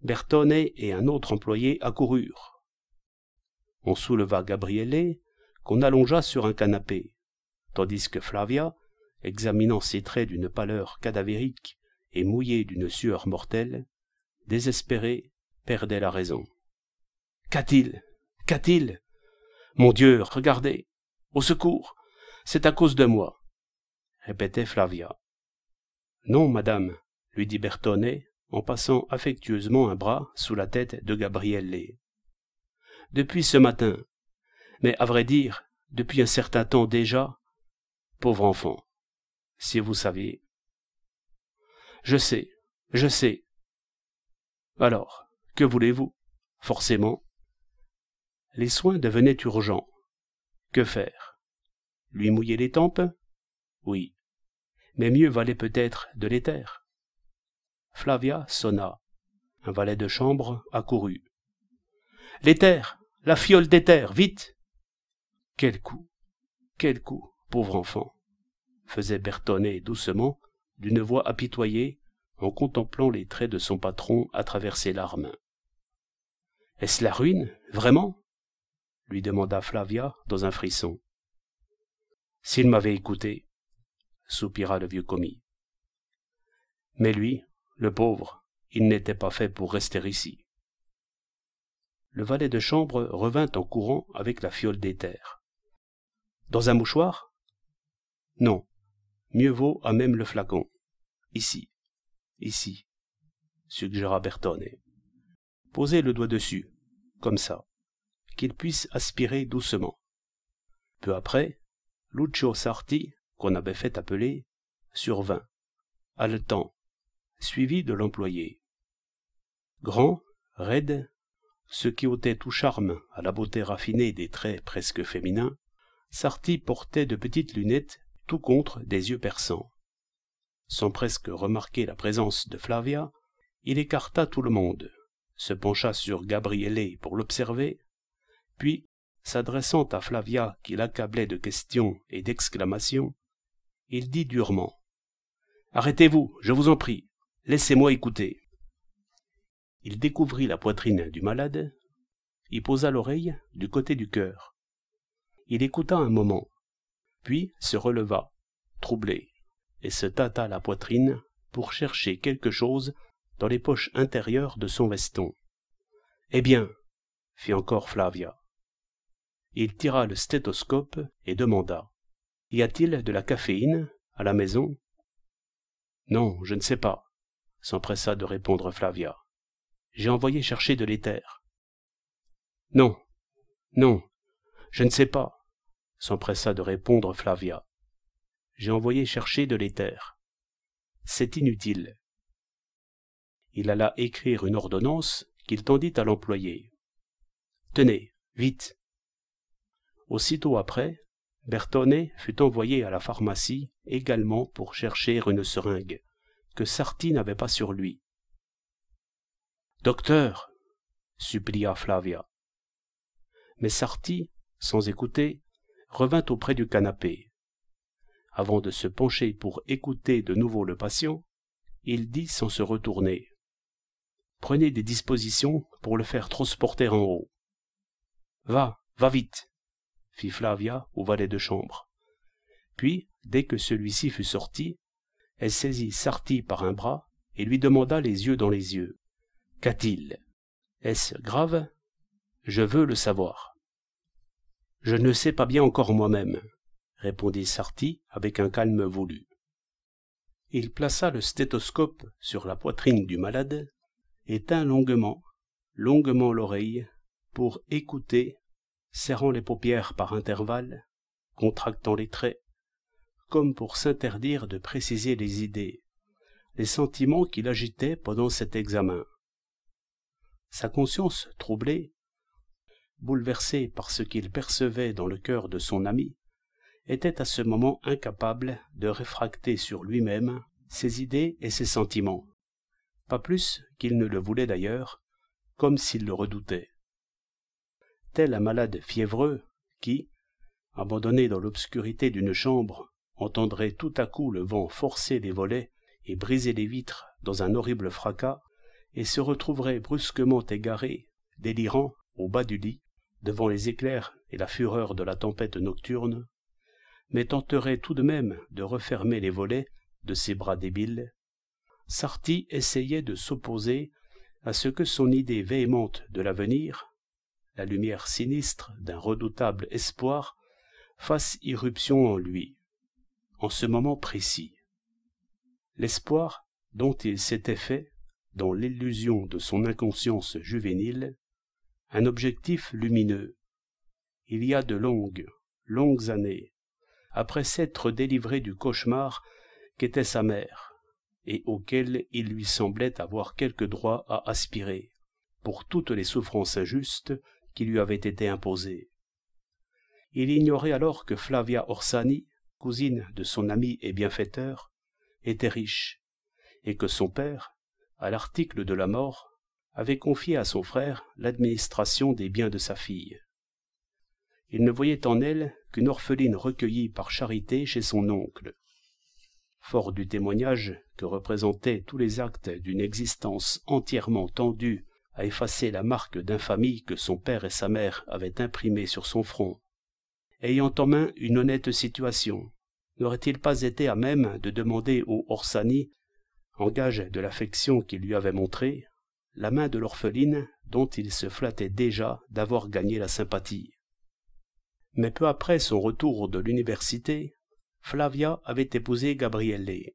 Bertone et un autre employé accoururent. On souleva Gabriele, qu'on allongea sur un canapé, tandis que Flavia, examinant ses traits d'une pâleur cadavérique et mouillée d'une sueur mortelle, désespérée, perdait la raison. « Qu'a-t-il ? Qu'a-t-il ? Mon Dieu, regardez ! Au secours ! C'est à cause de moi !» répétait Flavia. « Non, madame, » lui dit Bertone, en passant affectueusement un bras sous la tête de Gabriele. « Depuis ce matin, mais à vrai dire, depuis un certain temps déjà, pauvre enfant, si vous saviez. »« Je sais. Alors, que voulez-vous ? Forcément. » Les soins devenaient urgents. Que faire ? Lui mouiller les tempes ? Oui. Mais mieux valait peut-être de l'éther. Flavia sonna. Un valet de chambre accourut. « L'éther ! La fiole d'éther, vite !»« Quel coup, pauvre enfant !» faisait Bertone doucement, d'une voix apitoyée, en contemplant les traits de son patron à travers ses larmes. « Est-ce la ruine, vraiment ?» lui demanda Flavia dans un frisson. « S'il m'avait écouté, » soupira le vieux commis. Mais lui, le pauvre, il n'était pas fait pour rester ici. Le valet de chambre revint en courant avec la fiole d'éther. « Dans un mouchoir ? » ?»« Non, mieux vaut à même le flacon. Ici, suggéra Bertone. « Posez le doigt dessus, comme ça, qu'il puisse aspirer doucement. » Peu après, Lucio Sarti, qu'on avait fait appeler, survint, haletant, suivi de l'employé. Grand, raide, ce qui ôtait tout charme à la beauté raffinée des traits presque féminins, Sarti portait de petites lunettes tout contre des yeux perçants. Sans presque remarquer la présence de Flavia, il écarta tout le monde, se pencha sur Gabriele pour l'observer, puis, s'adressant à Flavia qui l'accablait de questions et d'exclamations, il dit durement « Arrêtez-vous, je vous en prie, laissez-moi écouter. » Il découvrit la poitrine du malade, y posa l'oreille du côté du cœur. Il écouta un moment, puis se releva, troublé, et se tâta la poitrine pour chercher quelque chose dans les poches intérieures de son veston. « Eh bien » fit encore Flavia. Il tira le stéthoscope et demanda « Y a-t-il de la caféine à la maison ?»« Non, je ne sais pas » s'empressa de répondre Flavia. « J'ai envoyé chercher de l'éther. »« Non, Non, je ne sais pas, s'empressa de répondre Flavia. J'ai envoyé chercher de l'éther. C'est inutile. Il alla écrire une ordonnance qu'il tendit à l'employé. Tenez, vite. Aussitôt après, Bertone fut envoyé à la pharmacie également pour chercher une seringue, que Sarti n'avait pas sur lui. Docteur, supplia Flavia. Mais Sarti, sans écouter, revint auprès du canapé. Avant de se pencher pour écouter de nouveau le patient, il dit sans se retourner. Prenez des dispositions pour le faire transporter en haut. Va vite, fit Flavia au valet de chambre. Puis, dès que celui-ci fut sorti, elle saisit Sarti par un bras et lui demanda les yeux dans les yeux. Qu'a-t-il? Est-ce grave? Je veux le savoir. Je ne le sais pas bien encore moi-même, répondit Sarti avec un calme voulu. Il plaça le stéthoscope sur la poitrine du malade et tint longuement l'oreille pour écouter, serrant les paupières par intervalles, contractant les traits, comme pour s'interdire de préciser les idées, les sentiments qui l'agitaient pendant cet examen. Sa conscience troublée, bouleversée par ce qu'il percevait dans le cœur de son ami, était à ce moment incapable de réfracter sur lui-même ses idées et ses sentiments, pas plus qu'il ne le voulait d'ailleurs, comme s'il le redoutait. Tel un malade fiévreux qui, abandonné dans l'obscurité d'une chambre, entendrait tout à coup le vent forcer les volets et briser les vitres dans un horrible fracas, et se retrouverait brusquement égaré, délirant, au bas du lit, devant les éclairs et la fureur de la tempête nocturne, mais tenterait tout de même de refermer les volets de ses bras débiles, Sarti essayait de s'opposer à ce que son idée véhémente de l'avenir, la lumière sinistre d'un redoutable espoir, fasse irruption en lui, en ce moment précis. L'espoir dont il s'était fait, dans l'illusion de son inconscience juvénile, un objectif lumineux. Il y a de longues années, après s'être délivré du cauchemar qu'était sa mère, et auquel il lui semblait avoir quelque droit à aspirer, pour toutes les souffrances injustes qui lui avaient été imposées. Il ignorait alors que Flavia Orsani, cousine de son ami et bienfaiteur, était riche, et que son père, à l'article de la mort, avait confié à son frère l'administration des biens de sa fille. Il ne voyait en elle qu'une orpheline recueillie par charité chez son oncle. Fort du témoignage que représentaient tous les actes d'une existence entièrement tendue à effacer la marque d'infamie que son père et sa mère avaient imprimée sur son front, ayant en main une honnête situation, n'aurait-il pas été à même de demander au Orsani, en gage de l'affection qu'il lui avait montrée, la main de l'orpheline dont il se flattait déjà d'avoir gagné la sympathie. Mais peu après son retour de l'université, Flavia avait épousé Gabriele,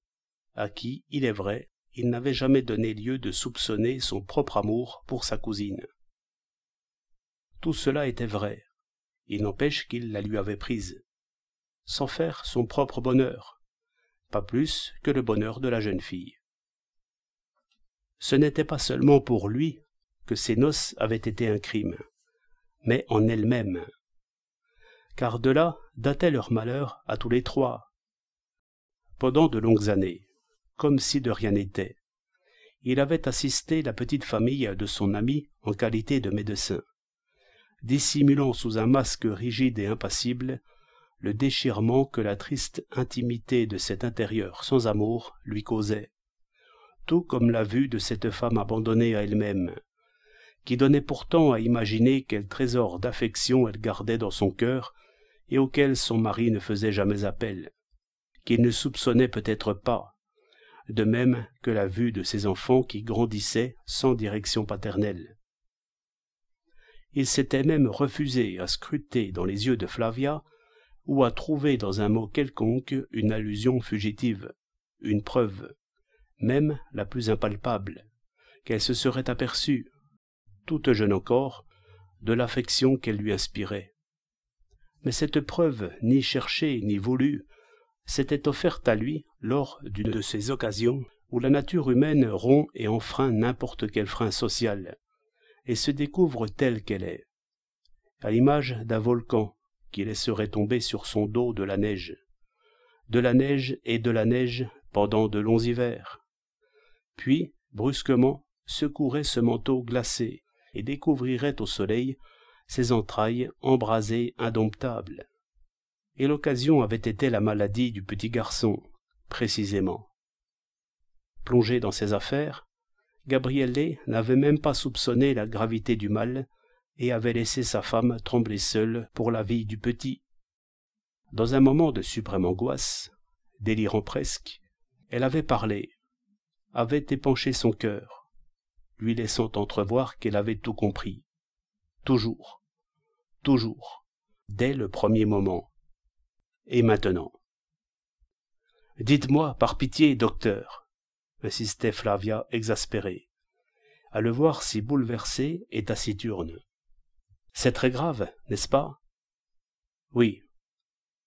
à qui, il est vrai, il n'avait jamais donné lieu de soupçonner son propre amour pour sa cousine. Tout cela était vrai, il n'empêche qu'il la lui avait prise, sans faire son propre bonheur, pas plus que le bonheur de la jeune fille. Ce n'était pas seulement pour lui que ces noces avaient été un crime, mais en elles-mêmes, car de là datait leur malheur à tous les trois. Pendant de longues années, comme si de rien n'était, il avait assisté la petite famille de son ami en qualité de médecin, dissimulant sous un masque rigide et impassible le déchirement que la triste intimité de cet intérieur sans amour lui causait, tout comme la vue de cette femme abandonnée à elle-même, qui donnait pourtant à imaginer quel trésor d'affection elle gardait dans son cœur et auquel son mari ne faisait jamais appel, qu'il ne soupçonnait peut-être pas, de même que la vue de ses enfants qui grandissaient sans direction paternelle. Il s'était même refusé à scruter dans les yeux de Flavia ou à trouver dans un mot quelconque une allusion fugitive, une preuve, même la plus impalpable, qu'elle se serait aperçue, toute jeune encore, de l'affection qu'elle lui inspirait. Mais cette preuve, ni cherchée ni voulue, s'était offerte à lui lors d'une de ces occasions où la nature humaine rompt et enfreint n'importe quel frein social, et se découvre telle qu'elle est, à l'image d'un volcan qui laisserait tomber sur son dos de la neige et de la neige pendant de longs hivers, puis, brusquement, secouerait ce manteau glacé et découvrirait au soleil ses entrailles embrasées indomptables. Et l'occasion avait été la maladie du petit garçon, précisément. Plongé dans ses affaires, Gabriele n'avait même pas soupçonné la gravité du mal et avait laissé sa femme trembler seule pour la vie du petit. Dans un moment de suprême angoisse, délirant presque, elle avait parlé, avait épanché son cœur, lui laissant entrevoir qu'elle avait tout compris. Toujours, dès le premier moment. Et maintenant. « Dites-moi, par pitié, docteur, » insistait Flavia exaspérée, à le voir si bouleversé et taciturne. « C'est très grave, n'est-ce pas ?»« Oui, »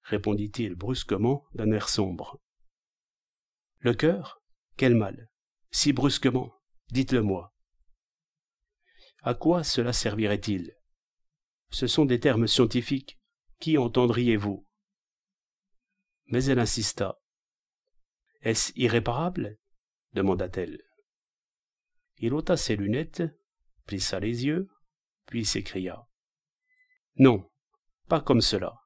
répondit-il brusquement d'un air sombre. « Le cœur ? Quel mal ? Si brusquement, dites-le-moi. »« À quoi cela servirait-il ? Ce sont des termes scientifiques. Qui entendriez-vous » Mais elle insista. « Est-ce irréparable ?» demanda-t-elle. Il ôta ses lunettes, plissa les yeux, puis s'écria. « Non, pas comme cela,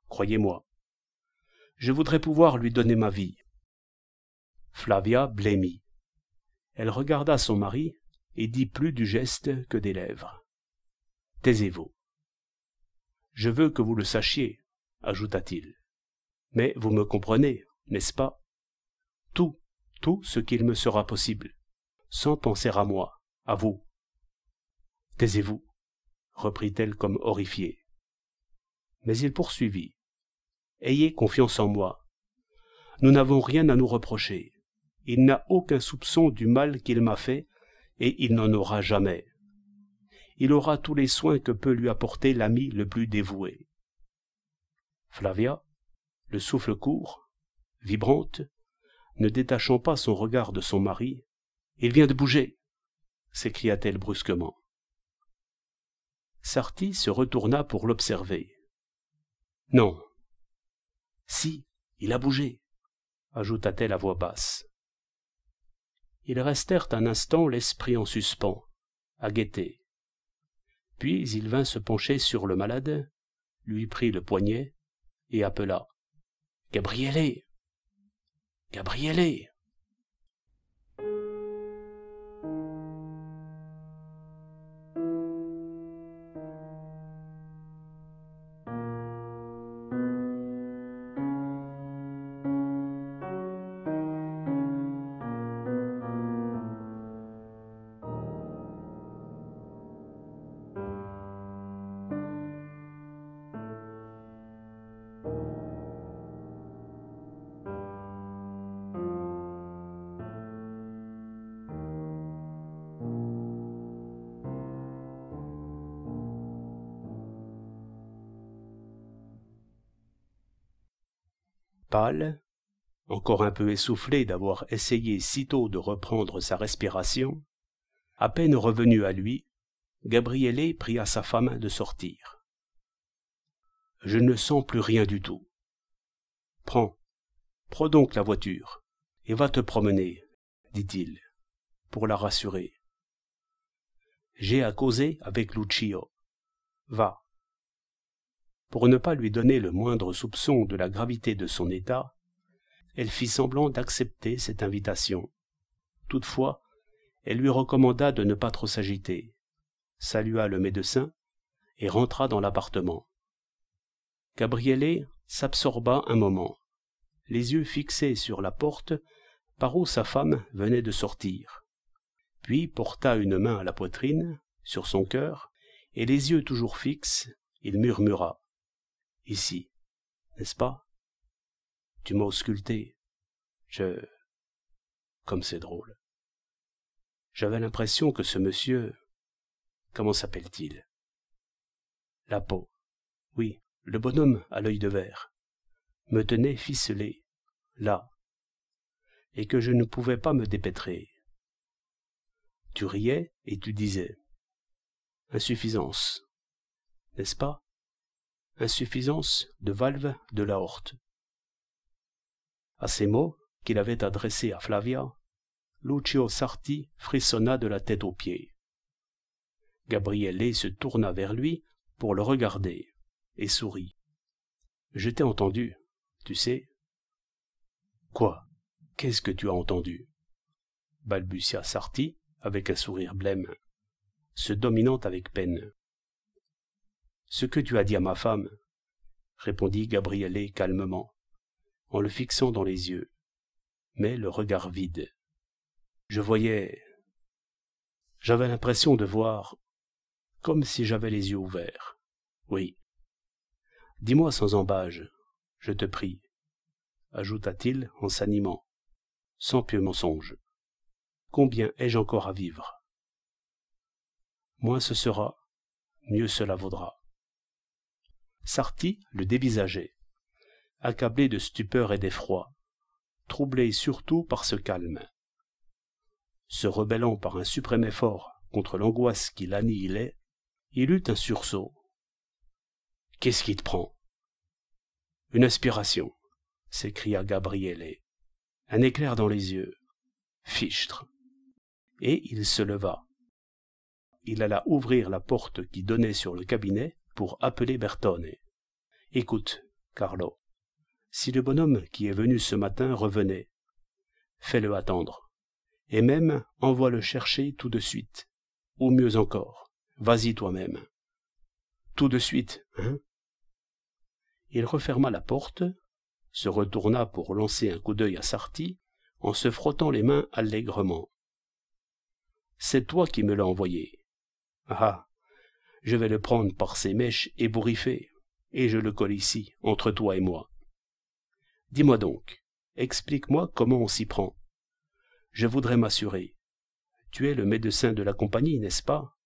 croyez-moi. Je voudrais pouvoir lui donner ma vie. » Flavia blêmit. Elle regarda son mari et dit plus du geste que des lèvres. « Taisez-vous. »« Je veux que vous le sachiez, » ajouta-t-il. « Mais vous me comprenez, n'est-ce pas ? Tout ce qu'il me sera possible, sans penser à moi, à vous. »« Taisez-vous, » reprit-elle comme horrifiée. Mais il poursuivit. « Ayez confiance en moi. Nous n'avons rien à nous reprocher. Il n'a aucun soupçon du mal qu'il m'a fait, et il n'en aura jamais. Il aura tous les soins que peut lui apporter l'ami le plus dévoué. » Flavia, le souffle court, vibrante, ne détachant pas son regard de son mari, « Il vient de bouger !» s'écria-t-elle brusquement. Sarti se retourna pour l'observer. « Non. »« Si, il a bougé !» ajouta-t-elle à voix basse. Ils restèrent un instant l'esprit en suspens, à guetter. Puis il vint se pencher sur le malade, lui prit le poignet et appela. « Gabriele ! Gabriele !» Pâle, encore un peu essoufflé d'avoir essayé sitôt de reprendre sa respiration, à peine revenu à lui, Gabriele pria sa femme de sortir. « Je ne sens plus rien du tout. Prends donc la voiture, et va te promener, dit-il, pour la rassurer. J'ai à causer avec Lucio. Va. » Pour ne pas lui donner le moindre soupçon de la gravité de son état, elle fit semblant d'accepter cette invitation. Toutefois, elle lui recommanda de ne pas trop s'agiter, salua le médecin et rentra dans l'appartement. Gabriele s'absorba un moment, les yeux fixés sur la porte par où sa femme venait de sortir, puis porta une main à la poitrine, sur son cœur, et les yeux toujours fixes, il murmura. « Ici, n'est-ce pas ? Tu m'as ausculté. Comme c'est drôle. J'avais l'impression que ce monsieur... Comment s'appelle-t-il? Lapo. Oui, le bonhomme à l'œil de verre. Me tenait ficelé, là, et que je ne pouvais pas me dépêtrer. Tu riais et tu disais « Insuffisance », n'est-ce pas? Insuffisance de valve de l'aorte. À ces mots qu'il avait adressés à Flavia, Lucio Sarti frissonna de la tête aux pieds. Gabriele se tourna vers lui pour le regarder et sourit. « Je t'ai entendu, tu sais. »« Quoi? Qu'est-ce que tu as entendu ?» balbutia Sarti avec un sourire blême, se dominant avec peine. « Ce que tu as dit à ma femme, » répondit Gabriele calmement, en le fixant dans les yeux, mais le regard vide. Je voyais... J'avais l'impression de voir, comme si j'avais les yeux ouverts. Oui. Dis-moi sans embâge, je te prie, ajouta-t-il en s'animant, sans pieux mensonge. Combien ai-je encore à vivre? Moins ce sera, mieux cela vaudra. Sarti le dévisageait, accablé de stupeur et d'effroi, troublé surtout par ce calme. Se rebellant par un suprême effort contre l'angoisse qui l'annihilait, il eut un sursaut. « Qu'est-ce qui te prend ?»« Une inspiration » s'écria Gabriele, un éclair dans les yeux. Fichtre. Et il se leva. Il alla ouvrir la porte qui donnait sur le cabinet pour appeler Bertone. « Écoute, Carlo, si le bonhomme qui est venu ce matin revenait, fais-le attendre, et même envoie-le chercher tout de suite, ou mieux encore, vas-y toi-même. Tout de suite, hein ?» Il referma la porte, se retourna pour lancer un coup d'œil à Sarti, en se frottant les mains allègrement. « C'est toi qui me l'as envoyé. Ah, je vais le prendre par ses mèches ébouriffées, et je le colle ici, entre toi et moi. Dis-moi donc, explique-moi comment on s'y prend. Je voudrais m'assurer. Tu es le médecin de la compagnie, n'est-ce pas ?»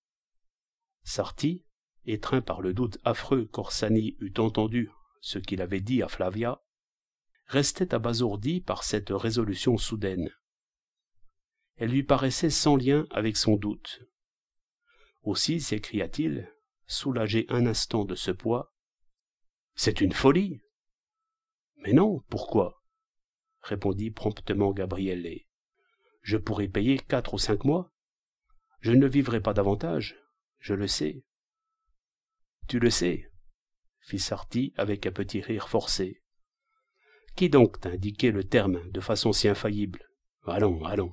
Sarti, étreint par le doute affreux qu'Orsani eût entendu ce qu'il avait dit à Flavia, restait abasourdi par cette résolution soudaine. Elle lui paraissait sans lien avec son doute. Aussi s'écria-t-il, soulagé un instant de ce poids, « C'est une folie !»« Mais non, pourquoi ?» répondit promptement Gabriele. « Je pourrais payer 4 ou 5 mois. Je ne vivrai pas davantage, je le sais. »« Tu le sais ?» fit Sarti avec un petit rire forcé. « Qui donc t'a indiqué le terme de façon si infaillible? Allons, allons. »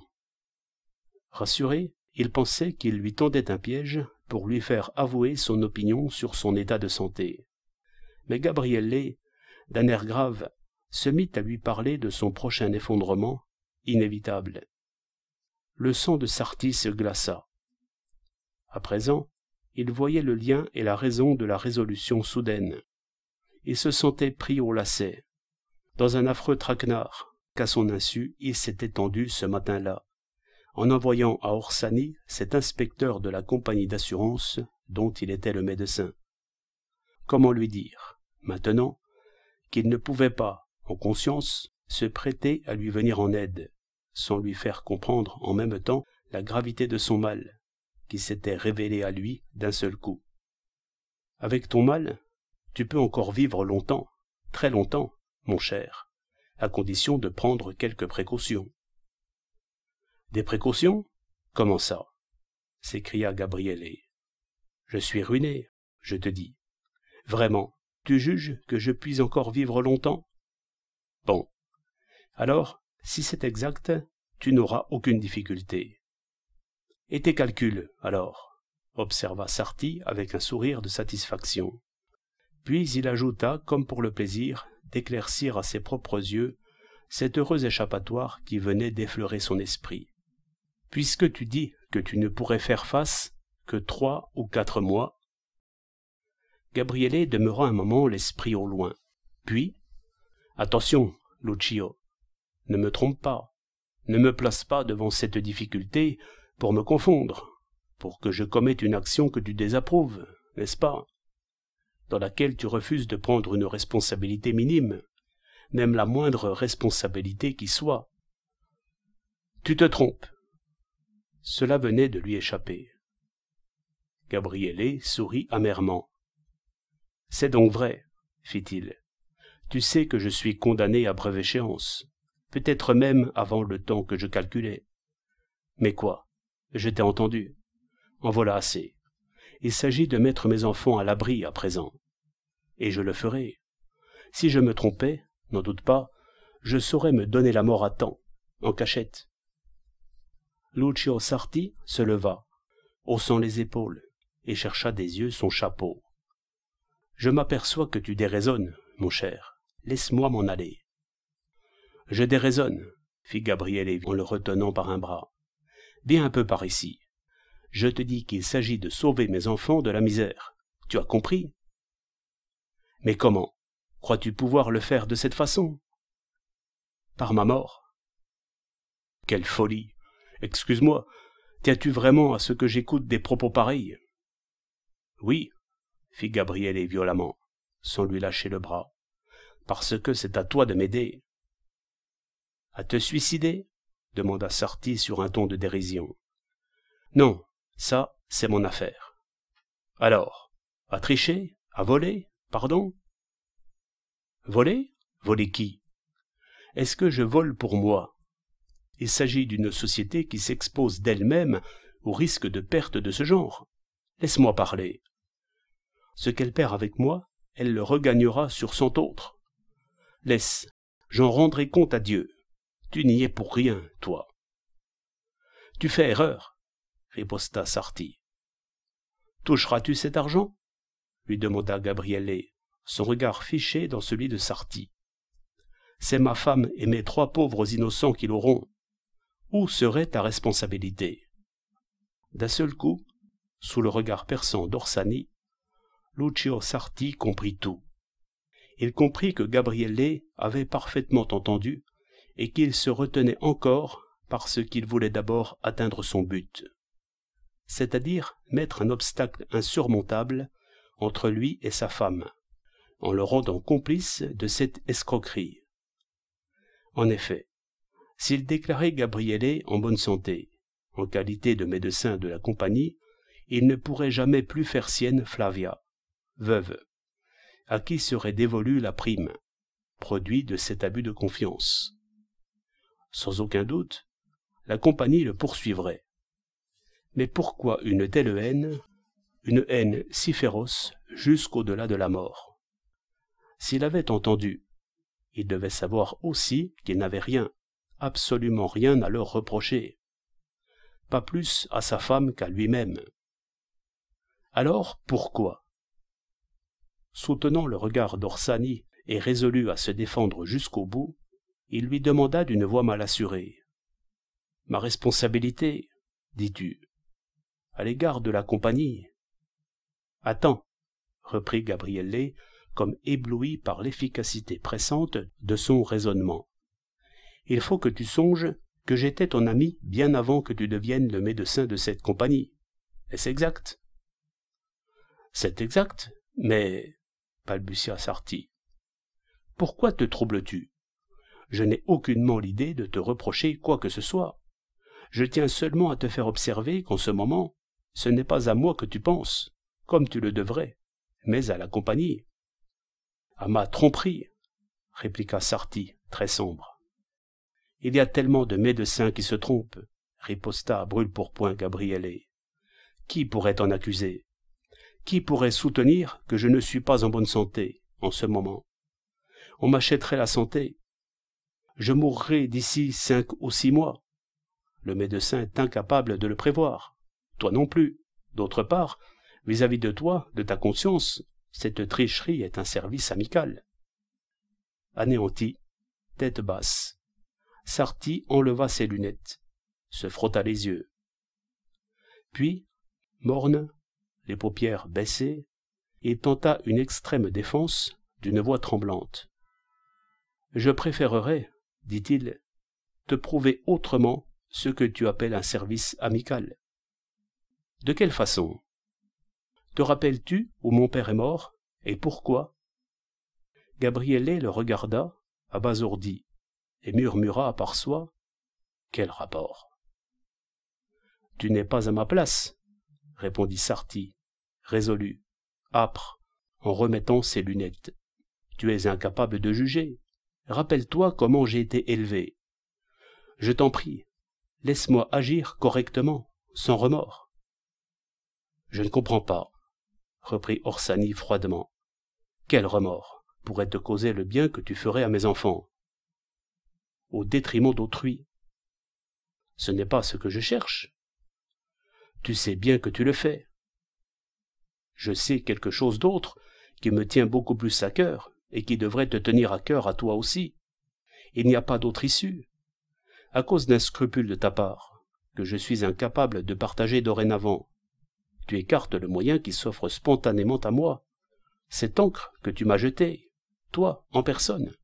Rassuré, il pensait qu'il lui tendait un piège pour lui faire avouer son opinion sur son état de santé. Mais Gabriele, d'un air grave, se mit à lui parler de son prochain effondrement, inévitable. Le sang de Sarti se glaça. À présent, il voyait le lien et la raison de la résolution soudaine. Il se sentait pris au lacet, dans un affreux traquenard qu'à son insu il s'était tendu ce matin-là, en envoyant à Orsani cet inspecteur de la compagnie d'assurance dont il était le médecin. Comment lui dire, maintenant, qu'il ne pouvait pas, en conscience, se prêter à lui venir en aide, sans lui faire comprendre en même temps la gravité de son mal, qui s'était révélé à lui d'un seul coup. « Avec ton mal, tu peux encore vivre longtemps, très longtemps, mon cher, à condition de prendre quelques précautions. »« Des précautions? Comment ça ?» s'écria Gabriele. « Je suis ruiné, je te dis. Vraiment, tu juges que je puis encore vivre longtemps? Bon. Alors, si c'est exact, tu n'auras aucune difficulté. Et tes calculs, alors? Observa Sarti avec un sourire de satisfaction. Puis il ajouta, comme pour le plaisir, d'éclaircir à ses propres yeux cet heureux échappatoire qui venait d'effleurer son esprit. Puisque tu dis que tu ne pourrais faire face que 3 ou 4 mois, Gabriele demeura un moment l'esprit au loin. Puis, « Attention, Lucio, ne me trompe pas, ne me place pas devant cette difficulté pour me confondre, pour que je commette une action que tu désapprouves, n'est-ce pas? Dans laquelle tu refuses de prendre une responsabilité minime, même la moindre responsabilité qui soit. Tu te trompes. Cela venait de lui échapper. Gabriele sourit amèrement. C'est donc vrai, fit-il. Tu sais que je suis condamné à brève échéance, peut-être même avant le temps que je calculais. Mais quoi? Je t'ai entendu. En voilà assez. Il s'agit de mettre mes enfants à l'abri à présent. Et je le ferai. Si je me trompais, n'en doute pas, je saurais me donner la mort à temps, en cachette. Lucio Sarti se leva, haussant les épaules, et chercha des yeux son chapeau. « Je m'aperçois que tu déraisonnes, mon cher. Laisse-moi m'en aller. »« Je déraisonne, » fit Gabriele en le retenant par un bras. « Viens un peu par ici. Je te dis qu'il s'agit de sauver mes enfants de la misère. Tu as compris? » « Mais comment? Crois-tu pouvoir le faire de cette façon? »« Par ma mort. »« Quelle folie! Excuse-moi, tiens-tu vraiment à ce que j'écoute des propos pareils? »« Oui, » fit Gabriele violemment, sans lui lâcher le bras, « parce que c'est à toi de m'aider. »« À te suicider ?» demanda Sarti sur un ton de dérision. « Non, ça, c'est mon affaire. »« Alors, à tricher? À voler? Pardon? »« Voler? Voler qui? Est-ce que je vole pour moi? Il s'agit d'une société qui s'expose d'elle-même au risque de perte de ce genre. Laisse-moi parler. Ce qu'elle perd avec moi, elle le regagnera sur 100 autres. Laisse, j'en rendrai compte à Dieu. Tu n'y es pour rien, toi. Tu fais erreur, riposta Sarti. Toucheras-tu cet argent? Lui demanda Gabriele, son regard fiché dans celui de Sarti. C'est ma femme et mes 3 pauvres innocents qui l'auront. Où serait ta responsabilité? D'un seul coup, sous le regard perçant d'Orsani, Lucio Sarti comprit tout. Il comprit que Gabriele avait parfaitement entendu et qu'il se retenait encore parce qu'il voulait d'abord atteindre son but, c'est-à-dire mettre un obstacle insurmontable entre lui et sa femme, en le rendant complice de cette escroquerie. En effet, s'il déclarait Gabriele en bonne santé, en qualité de médecin de la compagnie, il ne pourrait jamais plus faire sienne Flavia, veuve, à qui serait dévolue la prime, produit de cet abus de confiance. Sans aucun doute, la compagnie le poursuivrait. Mais pourquoi une telle haine, une haine si féroce jusqu'au-delà de la mort? S'il avait entendu, il devait savoir aussi qu'il n'avait rien, absolument rien à leur reprocher, pas plus à sa femme qu'à lui-même. Alors pourquoi? Soutenant le regard d'Orsani et résolu à se défendre jusqu'au bout, il lui demanda d'une voix mal assurée. « Ma responsabilité, dis-tu, à l'égard de la compagnie. »« Attends, » reprit Gabriele, comme ébloui par l'efficacité pressante de son raisonnement. « Il faut que tu songes que j'étais ton ami bien avant que tu deviennes le médecin de cette compagnie. Est-ce exact? »« C'est exact, mais... » balbutia Sarti. « Pourquoi te troubles-tu? Je n'ai aucunement l'idée de te reprocher quoi que ce soit. Je tiens seulement à te faire observer qu'en ce moment, ce n'est pas à moi que tu penses, comme tu le devrais, mais à la compagnie. »« À ma tromperie, » répliqua Sarti, très sombre. « Il y a tellement de médecins qui se trompent, » riposta à brûle-pourpoint Gabriele. « Qui pourrait t'en accuser? Qui pourrait soutenir que je ne suis pas en bonne santé, en ce moment? On m'achèterait la santé. Je mourrai d'ici 5 ou 6 mois. Le médecin est incapable de le prévoir. Toi non plus. D'autre part, vis-à-vis de toi, de ta conscience, cette tricherie est un service amical. » Anéanti, tête basse, Sarti enleva ses lunettes, se frotta les yeux. Puis, morne, les paupières baissées, il tenta une extrême défense d'une voix tremblante. « Je préférerais, dit-il, te prouver autrement ce que tu appelles un service amical. » De quelle façon? Te rappelles-tu où mon père est mort, et pourquoi? Gabriele le regarda, abasourdi, et murmura à part soi, quel rapport? Tu n'es pas à ma place, répondit Sarti, résolu, âpre, en remettant ses lunettes. Tu es incapable de juger. Rappelle-toi comment j'ai été élevé. Je t'en prie, laisse-moi agir correctement, sans remords. Je ne comprends pas, reprit Orsani froidement. Quel remords pourrait te causer le bien que tu ferais à mes enfants? Au détriment d'autrui. Ce n'est pas ce que je cherche. Tu sais bien que tu le fais. Je sais quelque chose d'autre qui me tient beaucoup plus à cœur et qui devrait te tenir à cœur à toi aussi. Il n'y a pas d'autre issue. À cause d'un scrupule de ta part, que je suis incapable de partager dorénavant, tu écartes le moyen qui s'offre spontanément à moi, cette encre que tu m'as jetée, toi, en personne.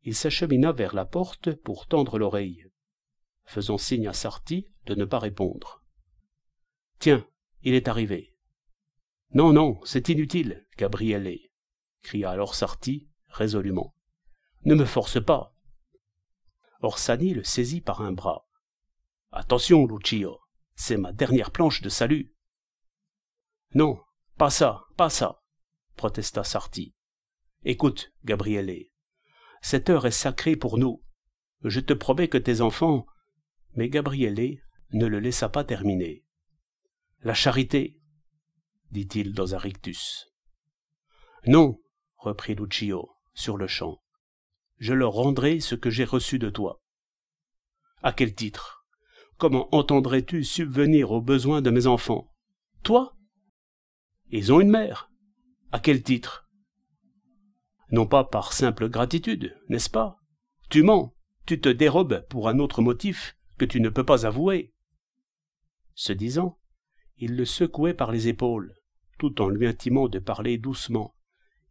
Il s'achemina vers la porte pour tendre l'oreille, faisant signe à Sarti de ne pas répondre. « Tiens, il est arrivé. »« Non, non, c'est inutile, Gabriele, » cria alors Sarti résolument. « Ne me force pas. » Orsani le saisit par un bras. « Attention, Lucio, c'est ma dernière planche de salut. »« Non, pas ça, protesta Sarti. « Écoute, Gabriele, cette heure est sacrée pour nous. Je te promets que tes enfants... » Mais Gabriele ne le laissa pas terminer. « La charité, dit-il dans un rictus. « Non, reprit Lucio, sur le champ. Je leur rendrai ce que j'ai reçu de toi. »« À quel titre? Comment entendrais-tu subvenir aux besoins de mes enfants? Toi? Ils ont une mère. À quel titre? Non pas par simple gratitude, n'est-ce pas? Tu mens, tu te dérobes pour un autre motif que tu ne peux pas avouer. » Ce disant, il le secouait par les épaules, tout en lui intimant de parler doucement,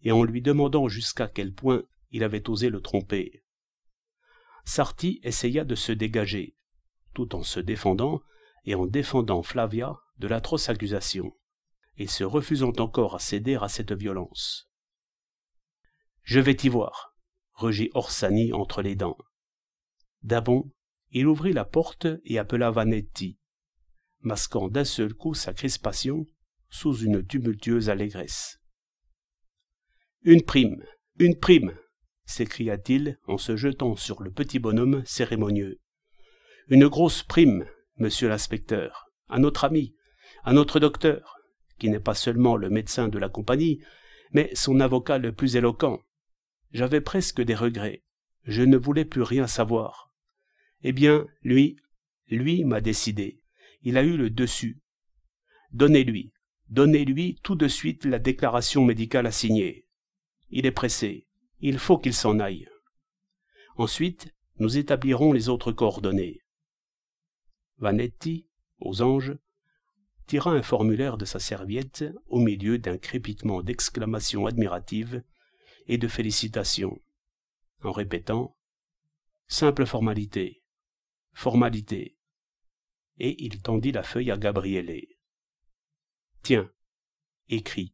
et en lui demandant jusqu'à quel point il avait osé le tromper. Sarti essaya de se dégager, tout en se défendant et en défendant Flavia de l'atroce accusation, et se refusant encore à céder à cette violence. « Je vais t'y voir, » rugit Orsani entre les dents. D'un bond, il ouvrit la porte et appela Vannetti, masquant d'un seul coup sa crispation sous une tumultueuse allégresse. « Une prime, s'écria-t-il en se jetant sur le petit bonhomme cérémonieux. « Une grosse prime, monsieur l'inspecteur, à notre ami, à notre docteur, qui n'est pas seulement le médecin de la compagnie, mais son avocat le plus éloquent. J'avais presque des regrets, je ne voulais plus rien savoir. Eh bien, lui m'a décidé, il a eu le dessus. Donnez-lui tout de suite la déclaration médicale à signer. Il est pressé, il faut qu'il s'en aille. Ensuite, nous établirons les autres coordonnées. » Vannetti, aux anges, tira un formulaire de sa serviette au milieu d'un crépitement d'exclamations admiratives et de félicitations, en répétant « Simple formalité, et il tendit la feuille à Gabriele. « Tiens, écris, »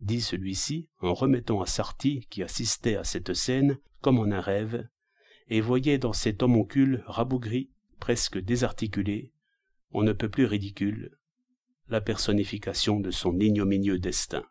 dit celui-ci en remettant à Sarti qui assistait à cette scène comme en un rêve, et voyait dans cet homoncule rabougri, presque désarticulé, on ne peut plus ridicule, la personnification de son ignominieux destin.